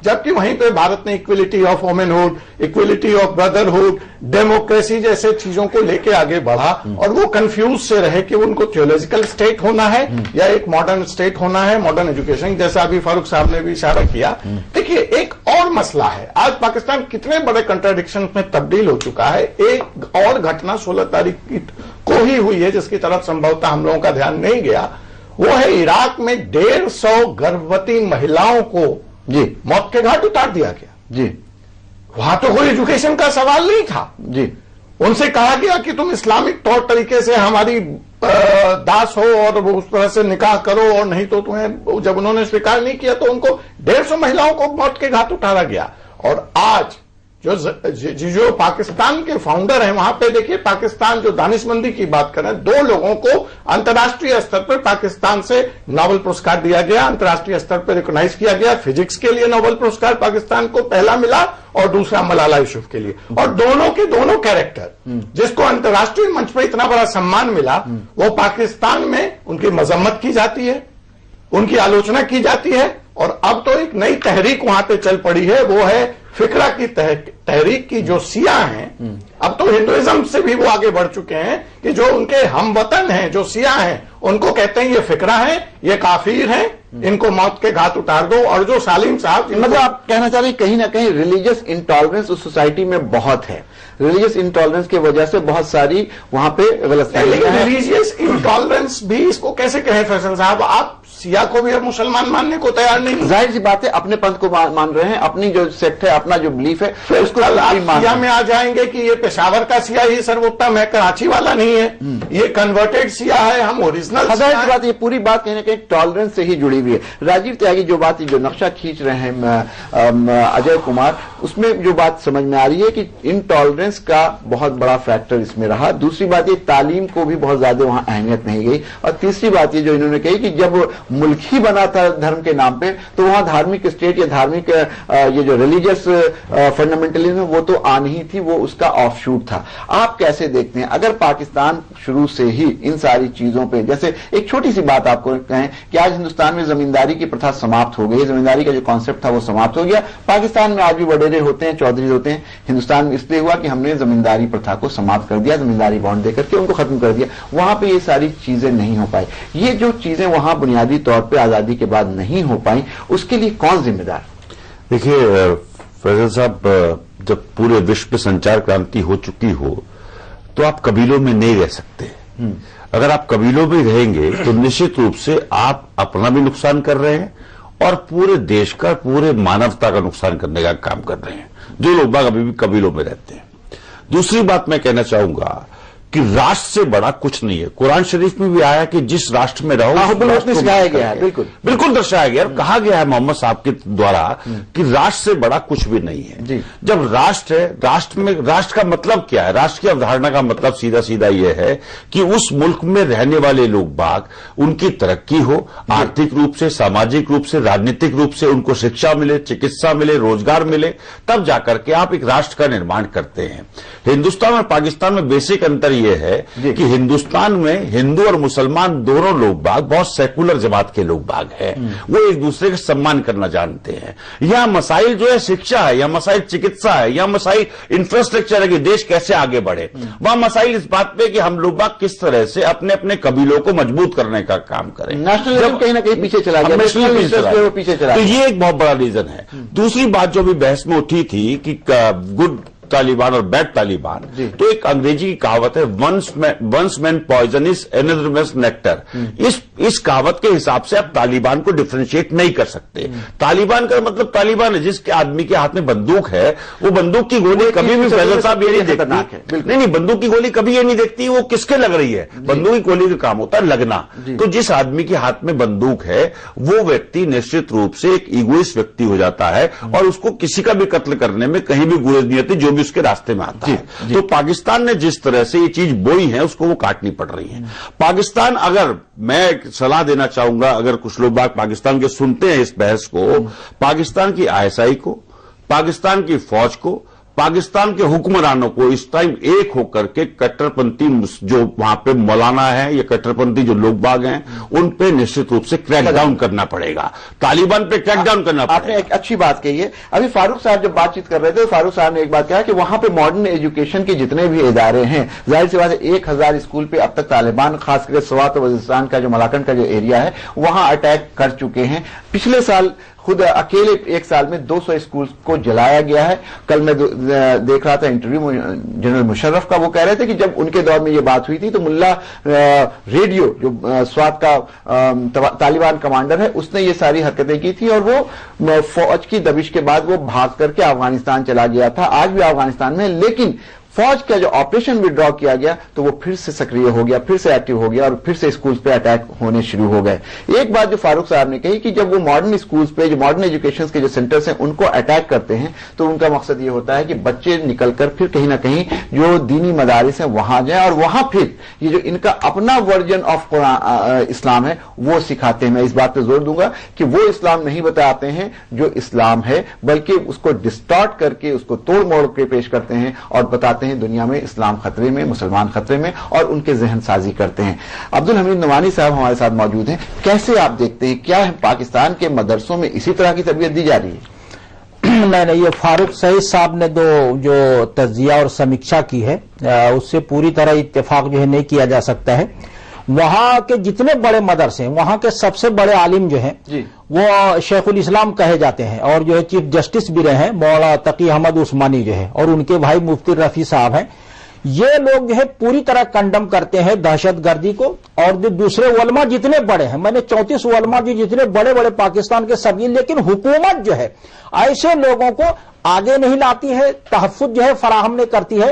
जबकि वहीं पे भारत ने equality of womanhood, equality of brotherhood, democracy जैसे चीजों को लेके आगे बढ़ा, और वो कंफ्यूज से रहे कि उनको थियोलॉजिकल स्टेट होना है या एक मॉडर्न स्टेट होना है, मॉडर्न एजुकेशन, जैसा अभी फारूक साहब ने भी इशारा किया। देखिए, एक और मसला है, आज पाकिस्तान कितने बड़े कंट्राडिक्शन में तब्दील हो चुका है। एक और घटना 16 तारीख को ही हुई है जिसकी तरफ संभवतः हम लोगों का ध्यान नहीं गया, वो है इराक में 150 गर्भवती महिलाओं को मौत के घाट उतार दिया गया। जी, वहां तो कोई एजुकेशन का सवाल नहीं था। जी, उनसे कहा गया कि तुम इस्लामिक तौर तरीके से हमारी दास हो और उस तरह से निकाह करो, और नहीं तो तुम्हें, जब उन्होंने स्वीकार नहीं किया तो उनको 150 महिलाओं को मौत के घाट उतारा गया। और आज जो पाकिस्तान के फाउंडर हैं, वहां पे देखिए पाकिस्तान जो दानिशमंदी की बात करें, 2 लोगों को अंतर्राष्ट्रीय स्तर पर पाकिस्तान से नोबेल पुरस्कार दिया गया, अंतर्राष्ट्रीय स्तर पर रिकॉग्नाइज किया गया। फिजिक्स के लिए नोबेल पुरस्कार पाकिस्तान को पहला मिला और दूसरा मलाला यूसुफ के लिए। और दोनों के दोनों कैरेक्टर जिसको अंतर्राष्ट्रीय मंच पर इतना बड़ा सम्मान मिला, वो पाकिस्तान में उनकी मजम्मत की जाती है, उनकी आलोचना की जाती है। और अब तो एक नई तहरीक वहां पे चल पड़ी है, वो है फिक्रा की तहरीक की जो सिया हैं, अब तो हिंदुइज्म से भी वो आगे बढ़ चुके हैं कि जो उनके हमवतन हैं, जो सिया हैं, उनको कहते हैं ये फिक्रा है, ये काफिर हैं, इनको मौत के घाट उतार दो। और जो सालिम साहब, मतलब आप कहना चाह रहे हैं कहीं ना कहीं रिलीजियस इंटॉलरेंस उस सोसाइटी में बहुत है, रिलीजियस इंटॉलरेंस की वजह से बहुत सारी वहां पे गलतफहमियां हैं। रिलीजियस इंटॉलरेंस भी इसको कैसे कहें फैसल साहब, आप सिया को भी मुसलमान मानने को तैयार नहीं। जाहिर सी बात है, अपने पंथ को मान रहे हैं, अपनी जो सेक्ट है, अपना जो बिलीफ है, उसको सिया में आ जाएंगे कि ये पेशावर का सिया ही सर्वोत्तम है, कराची वाला नहीं है, ये कन्वर्टेड सिया है, हम ओरिजिनल। जाहिर सी बात, ये पूरी बात कहीं ना कहीं टॉलरेंस से ही जुड़ी हुई है। राजीव त्यागी जो बात, जो नक्शा खींच रहे हैं अजय कुमार, उसमें जो बात समझ में आ रही है कि इनटॉलरेंस का बहुत बड़ा फैक्टर इसमें रहा। दूसरी बात ये, तालीम को भी बहुत ज्यादा वहां अहमियत नहीं गई। और तीसरी बात ये जो इन्होंने कही कि जब मुल्क ही बना था धर्म के नाम पे, तो वहां धार्मिक स्टेट या धार्मिक ये जो रिलीजियस फंडामेंटलिज्म वो तो आनी ही थी, वो उसका ऑफशूट था। आप कैसे देखते हैं अगर पाकिस्तान शुरू से ही इन सारी चीजों पे, जैसे एक छोटी सी बात आपको कहें कि आज हिंदुस्तान में जमींदारी की प्रथा समाप्त हो गई, जमींदारी का जो कॉन्सेप्ट था वो समाप्त हो गया। पाकिस्तान में आज भी वडेरे होते हैं, चौधरी होते हैं। हिंदुस्तान में इसलिए हुआ कि हमने जमींदारी प्रथा को समाप्त कर दिया, जमींदारी बॉन्ड देकर के उनको खत्म कर दिया। वहां पे ये सारी चीजें नहीं हो पाई। ये जो चीजें वहां बुनियादी तौर पे आजादी के बाद नहीं हो पाई, उसके लिए कौन जिम्मेदार? देखिए फैजल साहब, जब पूरे विश्व में संचार क्रांति हो चुकी हो तो आप कबीलों में नहीं रह सकते। अगर आप कबीलों में रहेंगे तो निश्चित रूप से आप अपना भी नुकसान कर रहे हैं और पूरे देश का, पूरे मानवता का नुकसान करने का काम कर रहे हैं, जो लोग बाग अभी भी कबीलों में रहते हैं। दूसरी बात मैं कहना चाहूंगा कि राष्ट्र से बड़ा कुछ नहीं है। कुरान शरीफ में भी आया कि जिस राष्ट्र में रहो दर्शाया गया है, बिल्कुल दर्शाया गया और कहा गया है मोहम्मद साहब के द्वारा कि राष्ट्र से बड़ा कुछ भी नहीं है। जब राष्ट्र है, राष्ट्र का मतलब क्या है? राष्ट्र की अवधारणा का मतलब सीधा सीधा यह है कि उस मुल्क में रहने वाले लोग बाग, उनकी तरक्की हो, आर्थिक रूप से, सामाजिक रूप से, राजनीतिक रूप से उनको शिक्षा मिले, चिकित्सा मिले, रोजगार मिले, तब जाकर के आप एक राष्ट्र का निर्माण करते हैं। हिंदुस्तान और पाकिस्तान में बेसिक अंतर यह है कि हिंदुस्तान में हिंदू और मुसलमान दोनों लोग बाग बहुत सेकुलर जमात के लोग बाग हैं, वो एक दूसरे का सम्मान करना जानते हैं। यहां मसाइल जो है शिक्षा है, या मसाइल चिकित्सा है, या मसाइल इंफ्रास्ट्रक्चर है कि देश कैसे आगे बढ़े। वहां मसाइल इस बात पे कि हम लोग बाग किस तरह से अपने अपने कबीलों को मजबूत करने का काम करें। नेशनलिज्म कहीं ना कहीं पीछे चला गया, पीछे चला, तो ये एक बहुत बड़ा रीजन है। दूसरी बात जो भी बहस में उठी थी कि गुड तालिबान और बैड तालिबान, तो एक अंग्रेजी की कहावत है, one's man poison is another man's nectar. इस कहावत के हिसाब से आप तालिबान को डिफरेंशिएट नहीं कर सकते। तालिबान का मतलब तालिबान है, जिसके आदमी के हाथ में बंदूक है, वो बंदूक की गोली कभी भी फैजल साहब ये नहीं देखती, नहीं बंदूक की गोली कभी ये नहीं देखती वो किसके लग रही है। बंदूक की गोली का काम होता है लगना। तो जिस आदमी के हाथ में बंदूक है वो व्यक्ति निश्चित रूप से एक ईगोइस्ट व्यक्ति हो जाता है और उसको किसी का भी कत्ल करने में कहीं भी गुरेज नहीं आती, जो भी उसके रास्ते में आता है। तो पाकिस्तान ने जिस तरह से ये चीज बोई है उसको वो काटनी पड़ रही है। पाकिस्तान, अगर मैं सलाह देना चाहूंगा, अगर कुछ लोग बाग पाकिस्तान के सुनते हैं इस बहस को, पाकिस्तान की आईएसआई को, पाकिस्तान की फौज को, पाकिस्तान के हुक्मरानों को इस टाइम एक होकर के कट्टरपंथी जो वहां पे मौलाना है या कट्टरपंथी जो लोग बाग हैं उन पे निश्चित रूप से क्रैकडाउन करना पड़ेगा, तालिबान पे क्रैकडाउन करना पड़ेगा। आपने एक अच्छी बात कही है। अभी फारूक साहब जब बातचीत कर रहे थे, फारूक साहब ने एक बात कहा कि वहां पे मॉडर्न एजुकेशन के जितने भी इदारे हैं, जाहिर सी बात है 1000 स्कूल पे अब तक तालिबान, खासकर स्वात वजीरिस्तान का जो मलाकंड का जो एरिया है वहां अटैक कर चुके हैं। पिछले साल खुद अकेले एक साल में 200 स्कूल को जलाया गया है। कल मैं देख रहा था इंटरव्यू जनरल मुशर्रफ का, वो कह रहे थे कि जब उनके दौर में ये बात हुई थी तो मुल्ला रेडियो जो स्वात का तालिबान कमांडर है, उसने ये सारी हरकतें की थी और वो फौज की दबिश के बाद वो भाग करके अफगानिस्तान चला गया था। आज भी अफगानिस्तान में, लेकिन फौज का जो ऑपरेशन विड्रॉ किया गया तो वो फिर से सक्रिय हो गया, फिर से एक्टिव हो गया और फिर से स्कूल्स पे अटैक होने शुरू हो गए। एक बात जो फारूक साहब ने कही कि जब वो मॉडर्न स्कूल्स पे, जो मॉडर्न एजुकेशन के जो सेंटर्स हैं उनको अटैक करते हैं तो उनका मकसद ये होता है कि बच्चे निकलकर फिर कहीं ना कहीं जो दीनी मदारिस हैं वहां जाए और वहां फिर ये जो इनका अपना वर्जन ऑफ इस्लाम है वो सिखाते हैं। मैं इस बात पर जोर दूंगा कि वो इस्लाम नहीं बताते हैं जो इस्लाम है, बल्कि उसको डिस्टॉर्ट करके उसको तोड़ मोड़ के पेश करते हैं और बताते हैं दुनिया में इस्लाम खतरे में, मुसलमान खतरे में, और उनके जहन साजी करते हैं। अब्दुल हमीद नवानी साहब हमारे साथ मौजूद हैं। कैसे आप देखते हैं, क्या पाकिस्तान के मदरसों में इसी तरह की तरबियत दी जा रही है? नहीं, ये फारूक सईद साहब ने जो तज्जिया और समीक्षा की है उससे पूरी तरह इत्तेफाक जो है नहीं किया जा सकता है। वहां के जितने बड़े मदरसे हैं, वहां के सबसे बड़े आलिम जो हैं वो शेखुल इस्लाम कहे जाते हैं और जो है चीफ जस्टिस भी रहे हैं मौलाना तकी अहमद उस्मानी जो है, और उनके भाई मुफ्ती रफी साहब हैं। ये लोग जो है पूरी तरह कंडम करते हैं दहशतगर्दी को। और जो दूसरे उलमा जितने बड़े हैं, मैंने 34 उलमा जो जितने बड़े बड़े पाकिस्तान के सभी, लेकिन हुकूमत जो है ऐसे लोगों को आगे नहीं लाती है, तहफ्फुज जो है फराहम नहीं करती है।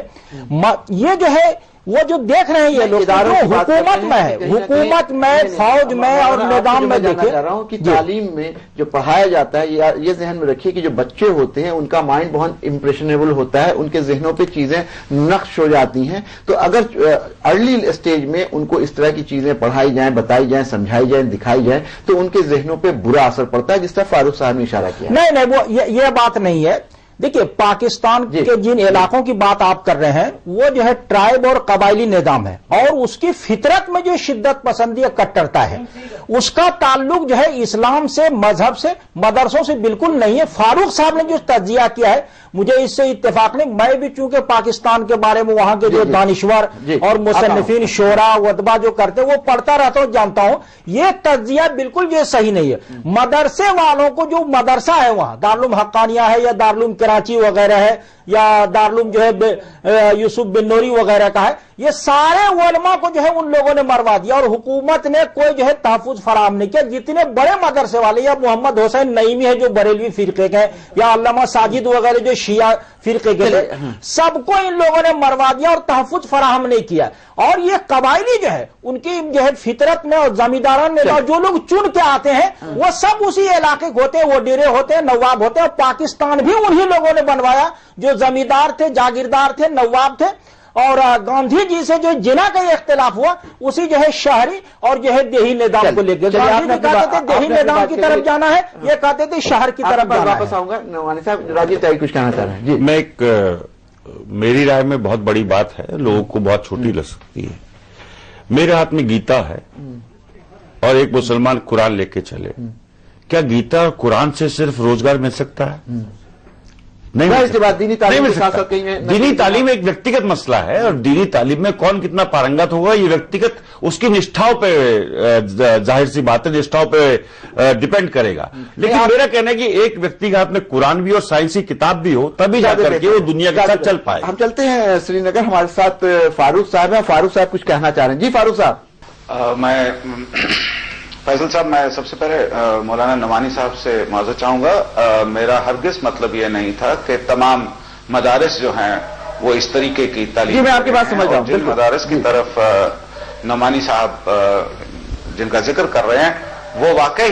ये जो है वो जो देख रहे हैं ये लोग हुकूमत में है, हुकूमत में, फौज में और निजाम में। देखिए चाह रहा हूं कि तालीम में जो पढ़ाया जाता है, ये जहन में रखिए कि जो बच्चे होते हैं उनका माइंड बहुत इंप्रेशनेबल होता है, उनके जहनों पे चीजें नक्श हो जाती हैं। तो अगर अर्ली स्टेज में उनको इस तरह की चीजें पढ़ाई जाएं, बताई जाएं, समझाई जाएं, दिखाई जाएं तो उनके जहनों पे बुरा असर पड़ता है, जिस तरह फारूक साहब ने इशारा किया। नहीं, वो ये बात नहीं है। देखिए, पाकिस्तान के जिन इलाकों की बात आप कर रहे हैं वो जो है ट्राइब और कबायली निजाम है, और उसकी फितरत में जो शिद्दत पसंदी कट्टरता है उसका ताल्लुक जो है इस्लाम से, मजहब से, मदरसों से बिल्कुल नहीं है। फारूक साहब ने जो तज्जिया किया है मुझे इससे इत्तेफाक नहीं। मैं भी चूंकि पाकिस्तान के बारे में वहां के जो दानिश्वर और मुसन्निफीन शोरा वदबा जो करते वो पढ़ता रहता हूं, जानता हूं। ये तज्जिया बिल्कुल ये सही नहीं है। मदरसे वालों को, जो मदरसा है वहां दारुल हक्कानिया है या दारुल कराची वगैरह है या दारुल जो है यूसुफ बिन नूरी वगैरह का है, ये सारे उलमा को जो है उन लोगों ने मरवा दिया और हुकूमत ने कोई जो है तहफुज फराहम नहीं किया। जितने बड़े मदरसे वाले, या मोहम्मद हुसैन नईमी है जो बरेलवी फिरके के, या अल्लामा साजिद वगैरह जो शिया फिरके के थे, सबको इन लोगों ने मरवा दिया और तहफुज फराहम नहीं किया। और ये कबायली जो है उनकी जो है फितरत में और जमींदारान ने जो लोग चुन के आते हैं वो सब उसी इलाके के होते हैं, वो डेरे होते हैं, नवाब होते हैं। और पाकिस्तान भी उन्हीं लोगों ने बनवाया जो जमींदार थे, जागीरदार थे, नवाब थे। और गांधी जी से जो जिना का इख्तिलाफ हुआ उसी जो है शहरी और जो है देही निजाम को लेकर, गांधी जी कहते थे देही निजाम की तरफ जाना है, ये कहते थे शहर की तरफ जाना है। वापस आऊंगा नवानी साहब, राजीव ताई कुछ कहना चाह रहे हैं जी। मैं मेरी राय में बहुत बड़ी बात है, लोगों को बहुत छोटी लग सकती है। मेरे हाथ में गीता है और एक मुसलमान कुरान लेके चले, क्या गीता और कुरान से सिर्फ रोजगार मिल सकता है? नहीं मिल सकता। दीनी तालीम एक व्यक्तिगत मसला है और दीनी तालीम में कौन कितना पारंगत होगा ये व्यक्तिगत उसकी निष्ठाओं पे, जाहिर सी बात है, निष्ठाओं पे डिपेंड करेगा। लेकिन मेरा कहना है कि एक व्यक्ति के हाथ में कुरान भी और साइंसी किताब भी हो तभी जाकर के वो दुनिया के साथ चल पाए। हम चलते हैं श्रीनगर, हमारे साथ फारूक साहब हैं। फारूक साहब कुछ कहना चाह रहे हैं जी। फारूक साहब। मैं फैसल साहब, मैं सबसे पहले मौलाना नवानी साहब से माजरत चाहूंगा। मेरा हरगिज मतलब ये नहीं था कि तमाम मदारिस जो हैं वो इस तरीके की तालीम। जी, मैं आपकी बात समझ रहा हूं। जिन मदारिस की तरफ नवानी साहब जिनका जिक्र कर रहे हैं वो वाकई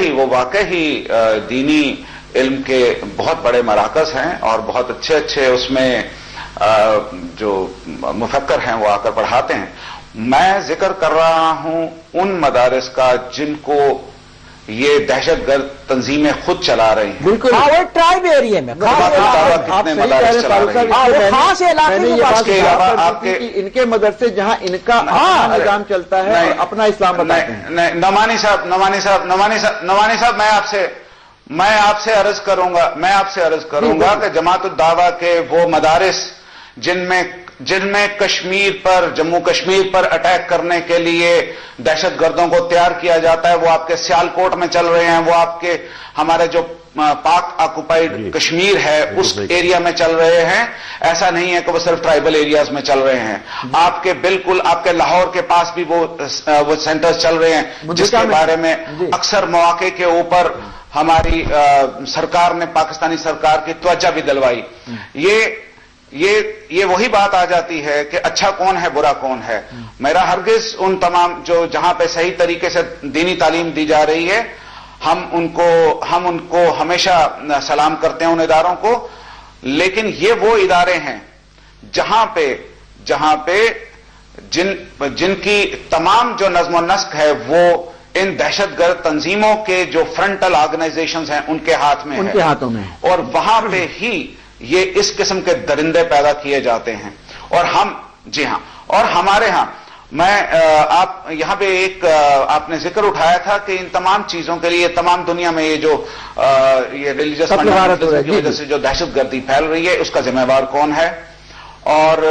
ही दीनी इल्म के बहुत बड़े मराकज हैं और बहुत अच्छे अच्छे उसमें जो मुफक्कर हैं वो आकर पढ़ाते हैं। मैं जिक्र कर रहा हूं उन मदारिस का जिनको ये दहशतगर्द तंजीमें खुद चला रही हैं। बिल्कुल, ट्राइब एरिया में कितने मदारिस चला रही हैं, खास इसके अलावा आपके इनके मदरसे जहां इनका निजाम चलता है और अपना इस्लाम बताते हैं। नवानी साहब, मैं आपसे अर्ज करूंगा कि जमातुल दावा के वो मदारिस जिनमें कश्मीर पर, जम्मू कश्मीर पर अटैक करने के लिए दहशतगर्दों को तैयार किया जाता है, वो आपके सियालकोट में चल रहे हैं, वो आपके हमारे जो पाक ऑक्युपाइड कश्मीर है उस एरिया में चल रहे हैं। ऐसा नहीं है कि वो सिर्फ ट्राइबल एरियाज में चल रहे हैं। आपके लाहौर के पास भी वो सेंटर्स चल रहे हैं जिसके बारे में अक्सर मौके के ऊपर हमारी सरकार ने, पाकिस्तानी सरकार की त्वज्जा भी दिलवाई। یہ وہی بات آ جاتی ہے کہ اچھا کون ہے برا کون ہے. میرا ہرگز ان تمام جو جہاں پہ صحیح طریقے سے دینی تعلیم دی جا رہی ہے ہم ان کو ہمیشہ سلام کرتے ہیں ان اداروں کو، لیکن یہ وہ ادارے ہیں جہاں پہ جن کی تمام جو نظم و نسق ہے وہ ان دہشت گرد تنظیموں کے جو فرنٹل آرگنائزیشنز ہیں ان کے ہاتھ میں ان کے ہاتھوں میں، اور وہاں پہ ہی یہ اس قسم کے درندے پیدا کیے جاتے ہیں. اور ہم جی ہاں، اور ہمارے ہاں میں آپ یہاں پہ ایک آپ نے ذکر اٹھایا تھا کہ ان تمام چیزوں کے لیے تمام دنیا میں یہ جو یہ ریلیجس فنڈامنٹلزم کی وجہ سے جو دہشت گردی پھیل رہی ہے اس کا ذمہ دار کون ہے اور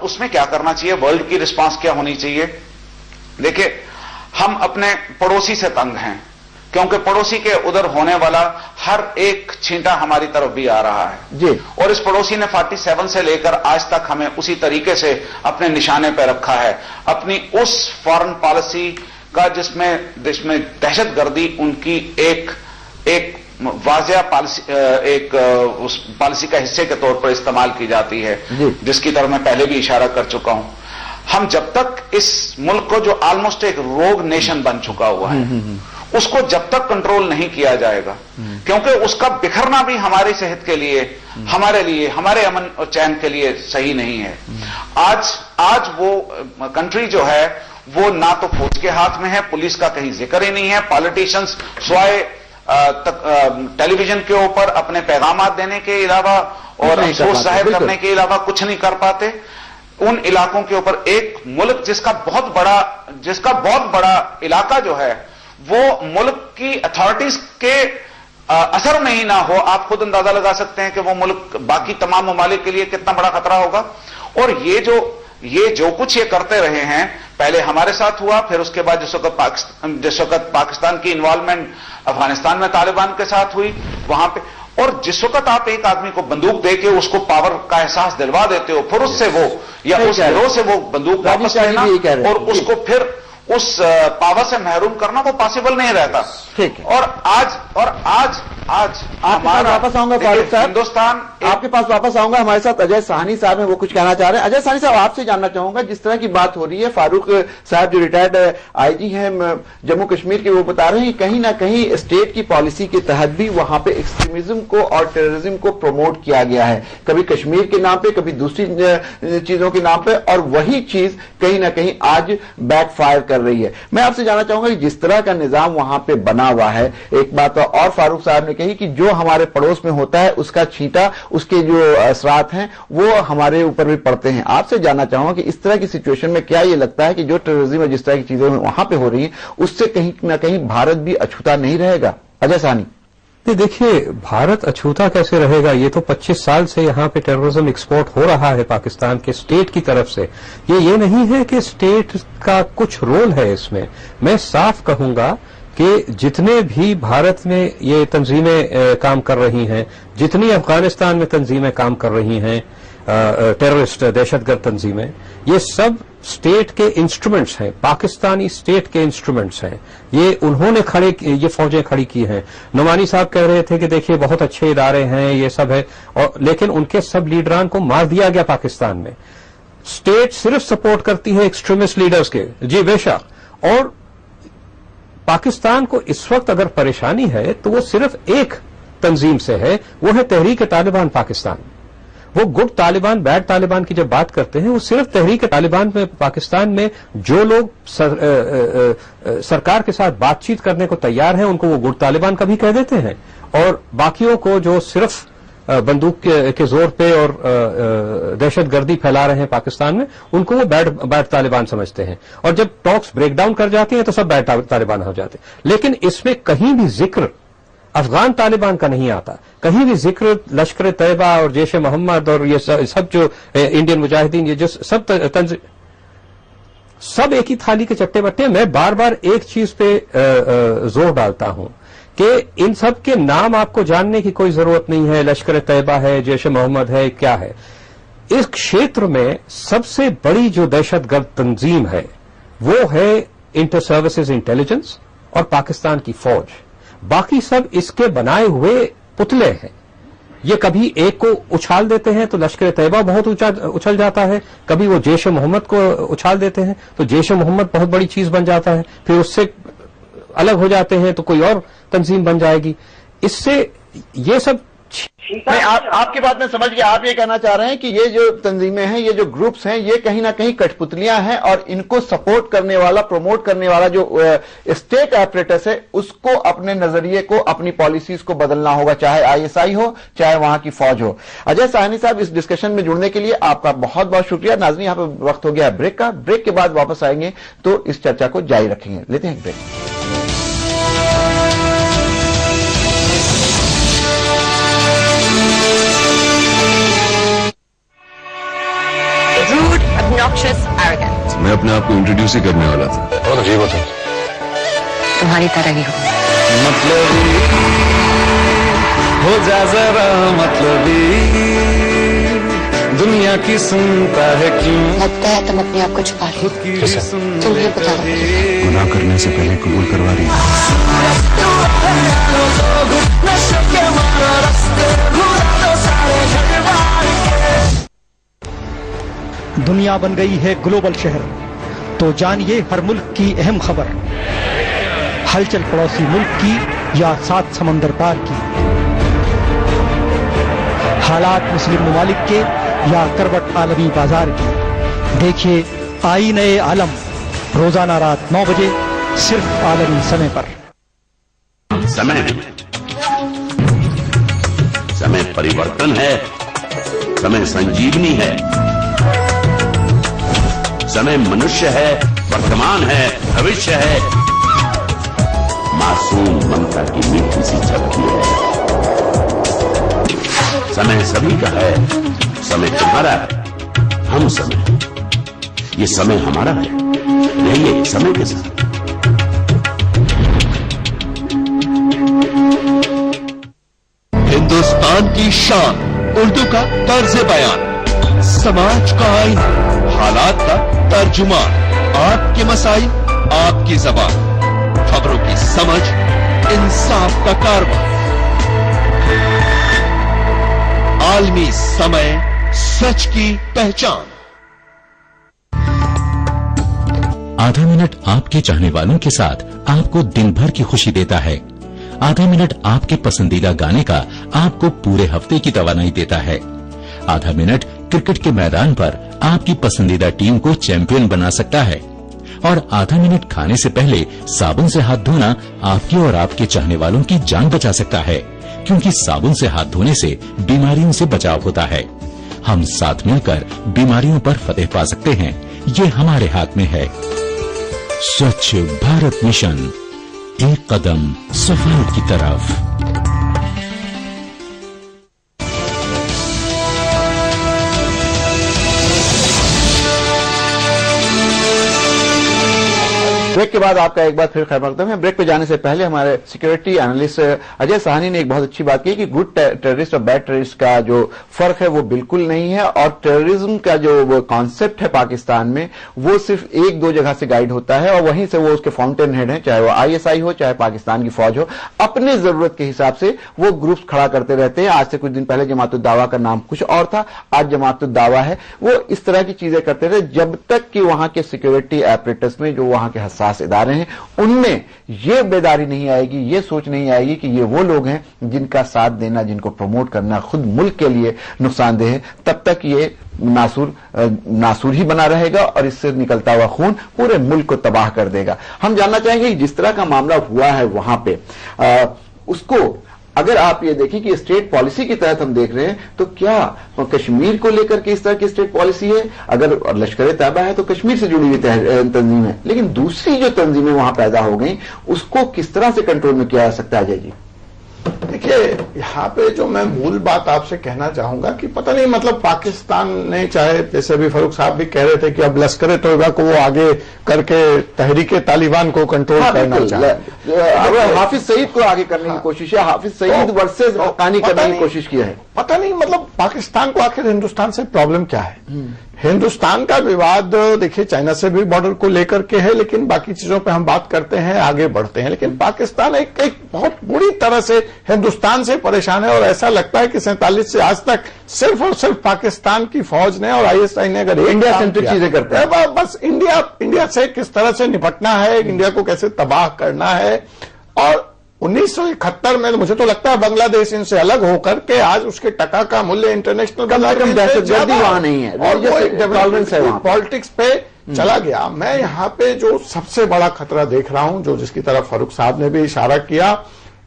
اس میں کیا کرنا چاہیے، ورلڈ کی رسپانس کیا ہونی چاہیے. دیکھیں ہم اپنے پڑوسی سے تنگ ہیں کیونکہ پڑوسی کے ادھر ہونے والا ہر ایک چھینٹا ہماری طرف بھی آ رہا ہے جی، اور اس پڑوسی نے 47 سے لے کر آج تک ہمیں اسی طریقے سے اپنے نشانے پہ رکھا ہے، اپنی اس فارن پالیسی کا جس میں دہشت گردی ان کی ایک واضح اس پالیسی کا حصے کے طور پر استعمال کی جاتی ہے جس کی طرف میں پہلے بھی اشارہ کر چکا ہوں. ہم جب تک اس ملک کو جو آلموسٹ ایک روگ نیشن بن چکا ہوا ہے اس کو جب تک کنٹرول نہیں کیا جائے گا، کیونکہ اس کا بکھرنا بھی ہماری صحت کے لیے ہمارے امن اور چین کے لیے صحیح نہیں ہے. آج وہ کنٹری جو ہے وہ نہ تو فوج کے ہاتھ میں ہے، پولیس کا کہیں ذکر ہی نہیں ہے، پالیٹیشنز سوائے ٹیلی ویژن کے اوپر اپنے پیغامات دینے کے علاوہ اور افسوس ظاہر کرنے کے علاوہ کچھ نہیں کر پاتے. ان علاقوں کے اوپر ایک ملک جس کا بہت بڑا علاقہ جو ہے وہ ملک کی اتھارٹیز کے اثر میں ہی نہ ہو، آپ خود اندازہ لگا سکتے ہیں کہ وہ ملک باقی تمام ممالک کے لیے کتنا بڑا خطرہ ہوگا. اور یہ جو کچھ یہ کرتے رہے ہیں پہلے ہمارے ساتھ ہوا، پھر اس کے بعد جس وقت پاکستان کی انوالومنٹ افغانستان میں طالبان کے ساتھ ہوئی وہاں پہ، اور جس وقت آپ ایک آدمی کو بندوق دے کے اس کو پاور کا احساس دلوا دیتے ہو پھر اس سے وہ یا اس گروہ سے وہ بندوق واپس لینا اور اس کو پھر اس پاور سے محروم کرنا وہ پاسبل نہیں رہتا. اور آج واپس آؤں گا فاروق صاحب، ہندوستان آپ کے پاس واپس آؤں گا. ہمارے ساتھ اجے سہانی صاحب ہیں، وہ کچھ کہنا چاہ رہے ہیں. اجے سہانی صاحب آپ سے جاننا چاہوں گا، جس طرح کی بات ہو رہی ہے، فاروق صاحب جو ریٹائرڈ آئی جی ہیں جموں کشمیر کے، وہ بتا رہے ہیں کہ کہیں نہ کہیں اسٹیٹ کی پالیسی کے تحت بھی وہاں پہ ایکسٹریمزم کو اور ٹیررزم کو پروموٹ کیا گیا ہے، کبھی کشمیر کے نام پہ کبھی دوسری چیزوں کے نام پہ، اور وہی چیز کہیں نہ کہیں آج بیک فائر کر رہی ہے. میں آپ سے جاننا چاہوں گا کہ جس طرح کا نظام وہاں پہ بنا ہوا ہے، ایک بات اور فاروق صاحب نے کہی کہ جو ہمارے پڑوس میں ہوتا ہے اس کا چھینٹا، اس کے جو اثرات ہیں وہ ہمارے اوپر بھی پڑتے ہیں. آپ سے جاننا چاہوں گا کہ اس طرح کی سچویشن میں کیا یہ لگتا ہے کہ جو ٹیررزم اور جس طرح کی چیزیں وہاں پہ ہو رہی ہیں اس سے کہیں نہ کہیں بھارت بھی اچھوتا نہیں رہے گا؟ اجے سہانی دیکھیے، بھارت اچھوتا کیسے رہے گا؟ یہ تو 25 سال سے یہاں پہ ٹیررزم ایکسپورٹ ہو رہا ہے پاکستان کے اسٹیٹ کی طرف سے. یہ نہیں ہے کہ اسٹیٹ کا کچھ رول ہے اس میں. میں صاف کہوں گا کہ جتنے بھی بھارت میں یہ تنظیمیں کام کر رہی ہیں، جتنی افغانستان میں تنظیمیں کام کر رہی ہیں، ٹیررسٹ دہشت گرد تنظیمیں، یہ سب اسٹیٹ کے انسٹرومنٹس ہیں، پاکستانی اسٹیٹ کے انسٹرومنٹس ہیں. یہ انہوں نے یہ فوجیں کھڑی کی ہیں. نعمانی صاحب کہہ رہے تھے کہ دیکھیے بہت اچھے ادارے ہیں، یہ سب ہے، لیکن ان کے سب لیڈران کو مار دیا گیا پاکستان میں. اسٹیٹ صرف سپورٹ کرتی ہے ایکسٹریمسٹ لیڈرز کے. جی بے شک. اور پاکستان کو اس وقت اگر پریشانی ہے تو وہ صرف ایک تنظیم سے ہے، وہ ہے تحریک طالبان پاکستان. وہ گڈ طالبان بیڈ طالبان کی جب بات کرتے ہیں وہ صرف تحریک طالبان میں پاکستان میں جو لوگ سرکار کے ساتھ بات چیت کرنے کو تیار ہیں ان کو وہ گڈ طالبان کا بھی کہہ دیتے ہیں، اور باقیوں کو جو صرف بندوق کے زور پہ اور دہشت گردی پھیلا رہے ہیں پاکستان میں ان کو وہ بیڈ طالبان سمجھتے ہیں. اور جب ٹاکس بریک ڈاؤن کر جاتی ہیں تو سب بیڈ طالبان ہو جاتے ہیں. لیکن اس میں کہیں بھی ذکر افغان طالبان کا نہیں آتا، کہیں بھی ذکر لشکر طیبہ اور جیش محمد اور یہ سب جو انڈین مجاہدین، یہ جو سب ایک ہی تھالی کے چٹے بٹے. میں بار بار ایک چیز پہ زور ڈالتا ہوں کہ ان سب کے نام آپ کو جاننے کی کوئی ضرورت نہیں ہے. لشکر طیبہ ہے، جیش محمد ہے، کیا ہے. اس چھیتر میں سب سے بڑی جو دہشت گرد تنظیم ہے وہ ہے انٹر سروسز انٹیلیجنس اور پاکستان کی فوج. باقی سب اس کے بنائے ہوئے پتلے ہیں. ये कभी एक को उछाल देते हैं तो लश्कर तैयबा बहुत उछल जाता है, कभी वो जैश मोहम्मद को उछाल देते हैं तो जैश मोहम्मद बहुत बड़ी चीज बन जाता है, फिर उससे अलग हो जाते हैं तो कोई और तंजीम बन जाएगी। इससे ये सब नहीं, आपकी बात में समझ गया। आप ये कहना चाह रहे हैं कि ये जो तंजीमें हैं, ये जो ग्रुप्स हैं, ये कहीं ना कहीं कठपुतलियां हैं और इनको सपोर्ट करने वाला, प्रमोट करने वाला जो स्टेट एपरेटस है, उसको अपने नजरिए को, अपनी पॉलिसीज को बदलना होगा, चाहे आईएसआई हो, चाहे वहां की फौज हो। अजय साहनी साहब, इस डिस्कशन में जुड़ने के लिए आपका बहुत बहुत शुक्रिया। नाज़रीन, यहां पर वक्त हो गया है ब्रेक का। ब्रेक के बाद वापस आएंगे तो इस चर्चा को जारी रखेंगे। लेते हैं ब्रेक। Rude, obnoxious, arrogant. मैं अपने आप को इंट्रोड्यूस ही करने वाला था। बहुत अजीब होता तुम्हारी तरह ही हो। मतलबी हो जा जरा, मतलबी दुनिया की सुनता है क्यों, लगता है तुम अपने आप को छुपा रहे हो। तुम्हें बता दो। मना करने से पहले कबूल करवा रही है। दुनिया बन गई है ग्लोबल शहर, तो जानिए हर मुल्क की अहम खबर, हलचल पड़ोसी मुल्क की या 7 समंदर पार की, हालात मुस्लिम ममालिक के या करवट आलमी बाजार की। देखिए आईने आलम रोजाना रात 9 बजे सिर्फ आलमी समय पर। समय परिवर्तन है, समय संजीवनी है, समय मनुष्य है, वर्तमान है, भविष्य है, मासूम ममता की मीठी सी झपकी है। समय सभी का है, समय तुम्हारा है, हम समय, ये समय हमारा है, रहिए समय के साथ। हिंदुस्तान की शान, उर्दू का तर्ज बयान, समाज का आईना, हालात का तर्जुमान, आपके मसाइल, आपकी ज़बान, खबरों की समझ, इंसाफ का कारवां, आलमी समय, सच की पहचान। आधा मिनट आपके चाहने वालों के साथ आपको दिन भर की खुशी देता है। आधा मिनट आपके पसंदीदा गाने का आपको पूरे हफ्ते की तवानाई देता है। आधा मिनट क्रिकेट के मैदान पर आपकी पसंदीदा टीम को चैंपियन बना सकता है। और आधा मिनट खाने से पहले साबुन से हाथ धोना आपकी और आपके चाहने वालों की जान बचा सकता है, क्योंकि साबुन से हाथ धोने से बीमारियों से बचाव होता है। हम साथ मिलकर बीमारियों पर फतेह पा सकते हैं, ये हमारे हाथ में है। स्वच्छ भारत मिशन, एक कदम सफाई की तरफ। ब्रेक के बाद आपका एक बार फिर खैर मकदम है। ब्रेक पे जाने से पहले हमारे सिक्योरिटी एनालिस्ट अजय साहनी ने एक बहुत अच्छी बात की कि गुड टेररिस्ट और बैड टेररिस्ट का जो फर्क है वो बिल्कुल नहीं है, और टेररिज्म का जो कॉन्सेप्ट है पाकिस्तान में वो सिर्फ 1-2 जगह से गाइड होता है, और वहीं से वो उसके फाउंटेन हेड हैं, चाहे वो आईएसआई हो, चाहे पाकिस्तान की फौज हो, अपने जरूरत के हिसाब से वो ग्रुप्स खड़ा करते रहते हैं। आज से कुछ दिन पहले जमात-उद-दावा का नाम कुछ और था, आज जमात-उद-दावा है। वो इस तरह की चीजें करते रहे जब तक कि वहां के सिक्योरिटी एपरेटस में, जो वहां के इदारे हैं, उनमें ये बेदारी नहीं आएगी, ये सोच नहीं आएगी कि ये वो लोग हैं जिनका साथ देना, जिनको प्रमोट करना खुद मुल्क के लिए नुकसानदेह है, तब तक ये नासूर ही बना रहेगा और इससे निकलता हुआ खून पूरे मुल्क को तबाह कर देगा। हम जानना चाहेंगे कि जिस तरह का मामला हुआ है वहां पे उसको अगर आप ये देखें कि स्टेट पॉलिसी के तहत हम देख रहे हैं, तो क्या कश्मीर को लेकर के इस तरह की स्टेट पॉलिसी है? अगर लश्कर तैयबा है तो कश्मीर से जुड़ी हुई तंजीम है, लेकिन दूसरी जो तंजीमें वहां पैदा हो गई उसको किस तरह से कंट्रोल में किया जा सकता है? अजय जी, देखिए, यहाँ पे जो मैं मूल बात आपसे कहना चाहूंगा कि पता नहीं, मतलब पाकिस्तान ने, चाहे जैसे अभी फारूक साहब भी कह रहे थे कि अब लश्कर तैयबा को वो आगे करके तहरीके तालिबान को कंट्रोल करना चाहे, हाफिज सईद को आगे करने की कोशिश है, हाफिज सईद वर्सेस हक्कानी करने की कोशिश की है। पता नहीं, मतलब पाकिस्तान को आखिर हिंदुस्तान से प्रॉब्लम क्या है? हिंदुस्तान का विवाद देखिए चाइना से भी बॉर्डर को लेकर के है, लेकिन बाकी चीजों पे हम बात करते हैं, आगे बढ़ते हैं। लेकिन पाकिस्तान एक बहुत बुरी तरह से हिंदुस्तान से परेशान है और ऐसा लगता है कि 47 से आज तक सिर्फ और सिर्फ पाकिस्तान की फौज ने और आईएसआई ने अगर इंडिया सेंट्रिक चीजें करते हैं, बस इंडिया से किस तरह से निपटना है, इंडिया को कैसे तबाह करना है। और 1971 में मुझे तो लगता है बांग्लादेश इनसे अलग होकर के आज उसके टका का मूल्य इंटरनेशनल कम से कम दहशतगर्दी वहां नहीं है और डेवलपमेंट है वहां, पॉलिटिक्स पे चला गया। मैं यहाँ पे जो सबसे बड़ा खतरा देख रहा हूं, जो जिसकी तरफ फारूक साहब ने भी इशारा किया,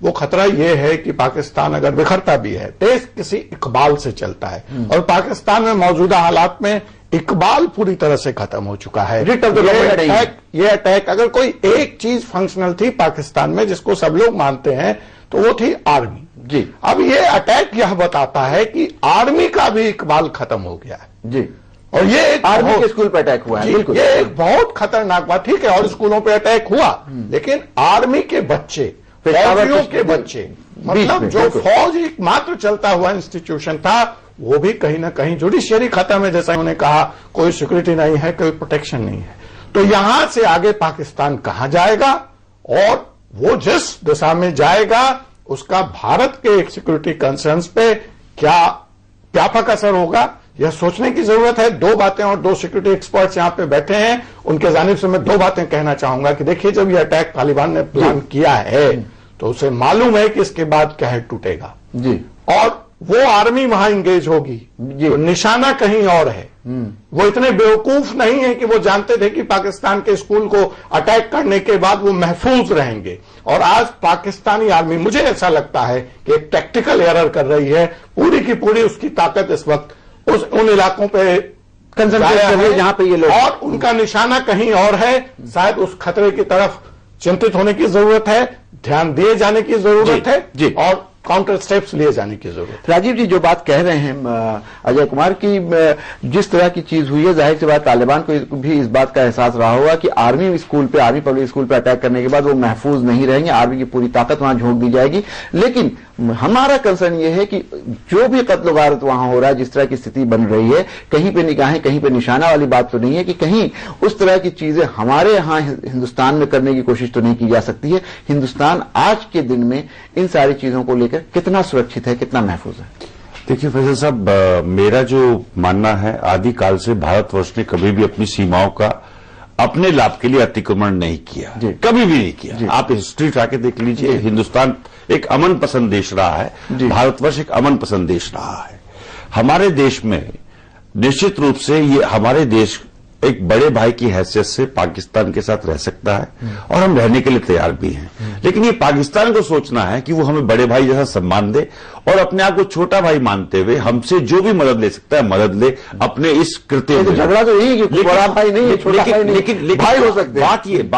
वो खतरा ये है कि पाकिस्तान अगर बिखरता भी है, देश किसी इकबाल से चलता है और पाकिस्तान में मौजूदा हालात में इकबाल पूरी तरह से खत्म हो चुका है। ये अटैक अगर कोई एक चीज फंक्शनल थी पाकिस्तान में जिसको सब लोग मानते हैं तो वो थी आर्मी जी। अब ये अटैक यह बताता है कि आर्मी का भी इकबाल खत्म हो गया है जी। और ये एक आर्मी के स्कूल पे अटैक हुआ है, बिल्कुल ये एक बहुत खतरनाक बात। ठीक है, और स्कूलों पे अटैक हुआ, लेकिन आर्मी के बच्चे, फौजियों के बच्चे, मतलब जो फौज एकमात्र चलता हुआ इंस्टीट्यूशन था, वो भी कहीं ना कहीं जुडिशियरी खत्म है। जैसा उन्होंने कहा, कोई सिक्योरिटी नहीं है, कोई प्रोटेक्शन नहीं है। तो यहां से आगे पाकिस्तान कहां जाएगा और वो जिस दिशा में जाएगा उसका भारत के सिक्योरिटी कंसर्न्स पे क्या व्यापक असर होगा, यह सोचने की जरूरत है। दो बातें, और दो सिक्योरिटी एक्सपर्ट्स यहां पे बैठे हैं, उनके जानिब से मैं दो बातें कहना चाहूंगा कि देखिए, जब यह अटैक तालिबान ने प्लान किया है तो उसे मालूम है कि इसके बाद कहर टूटेगा जी, और वो आर्मी वहां इंगेज होगी, तो निशाना कहीं और है। वो इतने बेवकूफ नहीं है कि वो जानते थे कि पाकिस्तान के स्कूल को अटैक करने के बाद वो महफूज रहेंगे। और आज पाकिस्तानी आर्मी, मुझे ऐसा लगता है कि एक टैक्टिकल एरर कर रही है, पूरी की पूरी उसकी ताकत इस वक्त उन इलाकों पे कंसंट्रेट कर रही है जहां पे ये लोग, और उनका निशाना कहीं और है। शायद उस खतरे की तरफ चिंतित होने की जरूरत है, ध्यान दिए जाने की जरूरत है और काउंटर स्टेप्स लिए जाने की जरूरत है। राजीव जी जो बात कह रहे हैं अजय कुमार की, जिस तरह की चीज हुई है, जाहिर सी बात तालिबान को भी इस बात का एहसास रहा होगा कि आर्मी स्कूल पे, आर्मी पब्लिक स्कूल पे अटैक करने के बाद वो महफूज नहीं रहेंगे, आर्मी की पूरी ताकत वहां झोंक दी जाएगी। लेकिन हमारा कंसर्न ये है कि जो भी कत्ल गारत वहां हो रहा है, जिस तरह की स्थिति बन रही है, कहीं पे निगाहें कहीं पे निशाना वाली बात तो नहीं है कि कहीं उस तरह की चीजें हमारे यहां हिंदुस्तान में करने की कोशिश तो नहीं की जा सकती है। हिंदुस्तान आज के दिन में इन सारी चीजों को लेकर कितना सुरक्षित है, कितना महफूज है? देखिए फैसल साहब, मेरा जो मानना है, आदिकाल से भारतवर्ष ने कभी भी अपनी सीमाओं का अपने लाभ के लिए अतिक्रमण नहीं किया, कभी भी नहीं किया। आप हिस्ट्री उठा के देख लीजिए, हिंदुस्तान एक अमन पसंद देश रहा है, भारतवर्ष एक अमन पसंद देश रहा है। हमारे देश में निश्चित रूप से ये हमारे देश एक बड़े भाई की हैसियत से पाकिस्तान के साथ रह सकता है और हम रहने के लिए तैयार भी हैं। लेकिन ये पाकिस्तान को सोचना है कि वो हमें बड़े भाई जैसा सम्मान दे और अपने आप को छोटा भाई मानते हुए हमसे जो भी मदद ले सकता है मदद ले अपने इस कृत्य में। झगड़ा तो यही कि बड़ा भाई नहीं है, छोटा भाई नहीं, लेकिन भाई हो सकते हैं।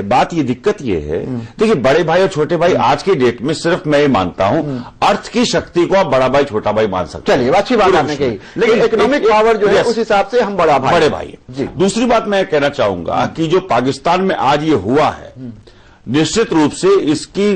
बात ये दिक्कत ये है, देखिए बड़े भाई और छोटे भाई आज के डेट में सिर्फ मैं ये मानता हूं, अर्थ की शक्ति को आप बड़ा भाई छोटा भाई मान सकते हैं। चलिए अच्छी बात आपने कही, लेकिन इकोनॉमिक पावर जो है उस हिसाब से हम बड़े भाई जी। दूसरी बात मैं कहना चाहूंगा कि जो पाकिस्तान में आज ये हुआ है, निश्चित रूप से इसकी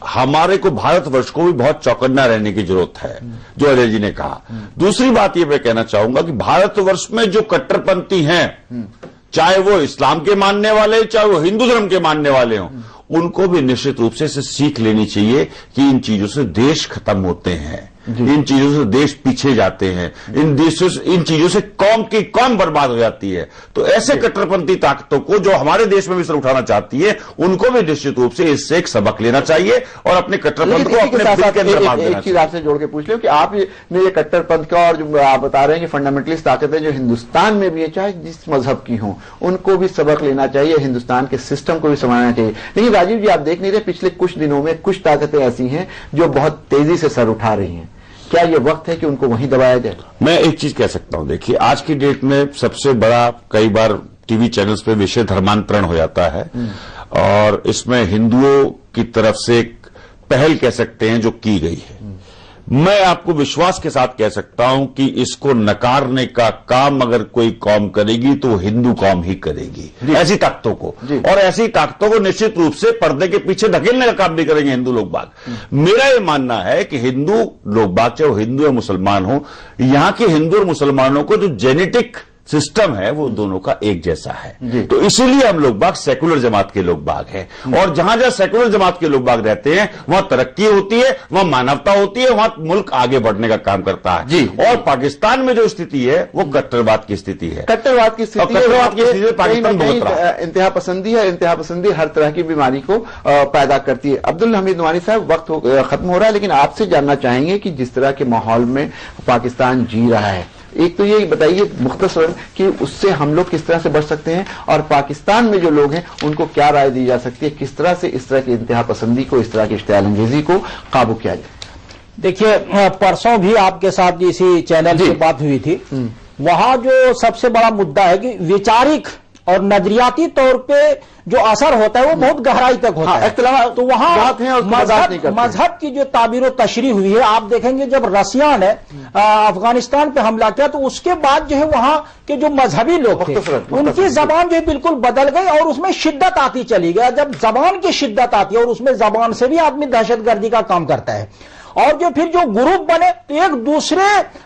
हमारे को भारतवर्ष को भी बहुत चौकन्ना रहने की जरूरत है, जो अजय जी ने कहा। दूसरी बात ये मैं कहना चाहूंगा कि भारतवर्ष में जो कट्टरपंथी हैं, चाहे वो इस्लाम के मानने वाले, चाहे वो हिंदू धर्म के मानने वाले हों, उनको भी निश्चित रूप से इसे सीख लेनी चाहिए कि इन चीजों से देश खत्म होते हैं, इन चीजों से देश पीछे जाते हैं, इन चीजों से कौम की कौम बर्बाद हो जाती है। तो ऐसे कट्टरपंथी ताकतों को जो हमारे देश में भी सर उठाना चाहती है, उनको भी निश्चित रूप से इससे एक सबक लेना चाहिए और अपने कट्टरपंथ को अपने दिल के अंदर बांध देना चाहिए। एक चीज आपसे जोड़ के पूछ लो कि आपने ये कट्टरपंथ का और जो आप बता रहे हैं कि फंडामेंटलिस्ट ताकतें जो हिंदुस्तान में भी है, चाहे जिस मजहब की हों, उनको भी सबक लेना चाहिए, हिंदुस्तान के सिस्टम को भी समझना चाहिए। लेकिन राजीव जी आप देख नहीं रहे, पिछले कुछ दिनों में कुछ ताकतें ऐसी हैं जो बहुत तेजी से सर उठा रही हैं। क्या ये वक्त है कि उनको वहीं दबाया जाए? मैं एक चीज कह सकता हूं, देखिए आज की डेट में सबसे बड़ा कई बार टीवी चैनल्स पे विषय धर्मांतरण हो जाता है और इसमें हिंदुओं की तरफ से एक पहल कह सकते हैं जो की गई है। मैं आपको विश्वास के साथ कह सकता हूं कि इसको नकारने का काम अगर कोई कौम करेगी तो वो हिंदू कौम ही करेगी, ऐसी ताकतों को, और ऐसी ताकतों को निश्चित रूप से पर्दे के पीछे धकेलने का काम भी करेंगे हिंदू लोग बाग। मेरा ये मानना है कि हिंदू लोग बाग, चाहे वो हिंदू या मुसलमान हो, यहां के हिंदू और मुसलमानों को जो जेनेटिक सिस्टम है वो दोनों का एक जैसा है। तो इसीलिए हम लोग बाग सेकुलर जमात के लोग बाग हैं, और जहां जहां सेकुलर जमात के लोग बाग रहते हैं वहां तरक्की होती है, वहां मानवता होती है, वहां मुल्क आगे बढ़ने का काम करता है। और पाकिस्तान में जो स्थिति है वो कट्टरवाद की स्थिति है। कट्टरवाद की स्थिति पाकिस्तान बहुत इंतहा पसंदी है। इंतहा पसंदी हर तरह की बीमारी को पैदा करती है। अब्दुल हमीद नुमानी साहब, वक्त खत्म हो रहा है, लेकिन आपसे जानना चाहेंगे कि जिस तरह के माहौल में पाकिस्तान जी रहा है, एक तो ये बताइए मुख्तसर कि उससे हम लोग किस तरह से बच सकते हैं, और पाकिस्तान में जो लोग हैं उनको क्या राय दी जा सकती है, किस तरह से इस तरह की इंतहा पसंदी को, इस तरह की इश्तियाल अंगेजी को काबू किया जाए। देखिए, परसों भी आपके साथ इसी चैनल से बात हुई थी। वहां जो सबसे बड़ा मुद्दा है कि वैचारिक और नजरियाती तौर पे जो असर होता है वो बहुत गहराई तक होता है। तो वहां मजहब की जो ताबीर और तशरीह हुई है, आप देखेंगे जब रसिया ने अफगानिस्तान पे हमला किया तो उसके बाद जो है वहां के जो मजहबी लोग थे उनकी जबान जो है बिल्कुल बदल गई और उसमें शिद्दत आती चली गई। जब जबान की शिद्दत आती है और उसमें जबान से भी आदमी दहशतगर्दी का काम करता है, और जो फिर जो ग्रुप बने तो एक दूसरे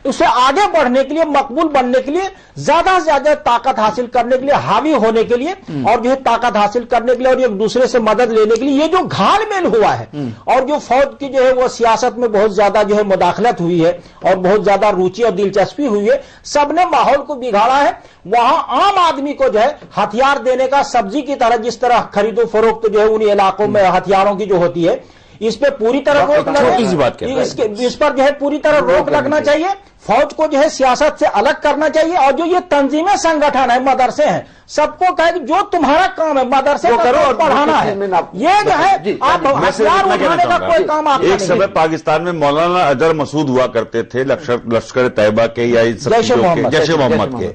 उसे आगे बढ़ने के लिए, मकबूल बनने के लिए, ज्यादा से ज्यादा ताकत हासिल करने के लिए, हावी होने के लिए और जो है ताकत हासिल करने के लिए और एक दूसरे से मदद लेने के लिए ये जो घालमेल हुआ है और जो फौज की जो है वो सियासत में बहुत ज्यादा जो है मुदाखलत हुई है और बहुत ज्यादा रुचि और दिलचस्पी हुई है, सबने माहौल को बिगाड़ा है। वहां आम आदमी को जो है हथियार देने का सब्जी की तरह, जिस तरह खरीदो फरोख्त जो है उन इलाकों में हथियारों की जो होती है, इस पे पूरी तरह रोक इस पर जो है पूरी तरह रोक लगना चाहिए। फौज को जो है सियासत से अलग करना चाहिए और जो ये तंजीमें संगठन है, मदरसे हैं, सबको कहे कि जो तुम्हारा काम है मदरसे को करो और पढ़ाना है, ये जो है आप हथियार उठाने का कोई काम आप एक समय पाकिस्तान में मौलाना अजहर मसूद हुआ करते थे, लश्कर तैयबा के या जैश मोहम्मद के।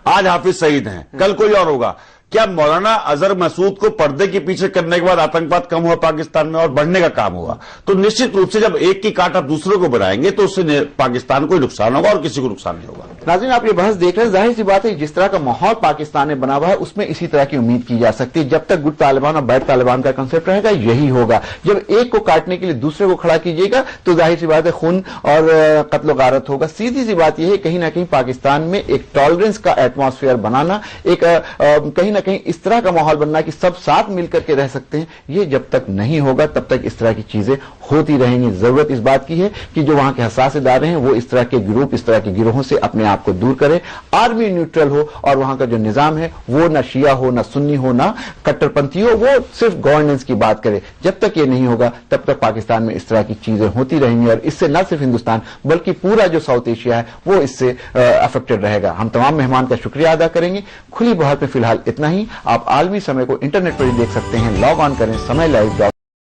आज हाफिज सईद हैं, कल कोई और होगा। क्या मौलाना अजहर मसूद को पर्दे के पीछे करने के बाद आतंकवाद कम हुआ पाकिस्तान में और बढ़ने का काम हुआ? तो निश्चित रूप से जब एक की काट आप दूसरे को बनाएंगे तो उससे पाकिस्तान को नुकसान होगा और किसी को नुकसान नहीं होगा। नाज़रीन, आप ये बहस देख रहे हैं, जाहिर सी बात है जिस तरह का माहौल पाकिस्तान में बना हुआ है उसमें इसी तरह की उम्मीद की जा सकती है। जब तक गुड तालिबान और बैड तालिबान का कंसेप्ट रहेगा यही होगा। जब एक को काटने के लिए दूसरे को खड़ा कीजिएगा तो जाहिर सी बात है खून और कत्ल गारत होगा। सीधी सी बात यह है कहीं ना कहीं पाकिस्तान में एक टॉलरेंस का एटमॉस्फेयर बनाना, एक कहीं ना कहीं इस तरह का माहौल बनना कि सब साथ मिलकर के रह सकते हैं, ये जब तक नहीं होगा तब तक इस तरह की चीजें होती रहेंगी। जरूरत इस बात की है कि जो वहां के हसास इदारे हैं वो इस तरह के ग्रुप, इस तरह के गिरोहों से अपने आप को दूर करें, आर्मी न्यूट्रल हो और वहां का जो निजाम है वो ना शिया हो, ना सुन्नी हो, ना कट्टरपंथी हो, वो सिर्फ गवर्नेंस की बात करे। जब तक ये नहीं होगा तब तक पाकिस्तान में इस तरह की चीजें होती रहेंगी और इससे न सिर्फ हिंदुस्तान बल्कि पूरा जो साउथ एशिया है वो इससे अफेक्टेड रहेगा। हम तमाम मेहमान का शुक्रिया अदा करेंगे। खुली बहस में फिलहाल इतना ही। आप आलमी समय को इंटरनेट पर ही देख सकते हैं। लॉग ऑन करें समय लाइव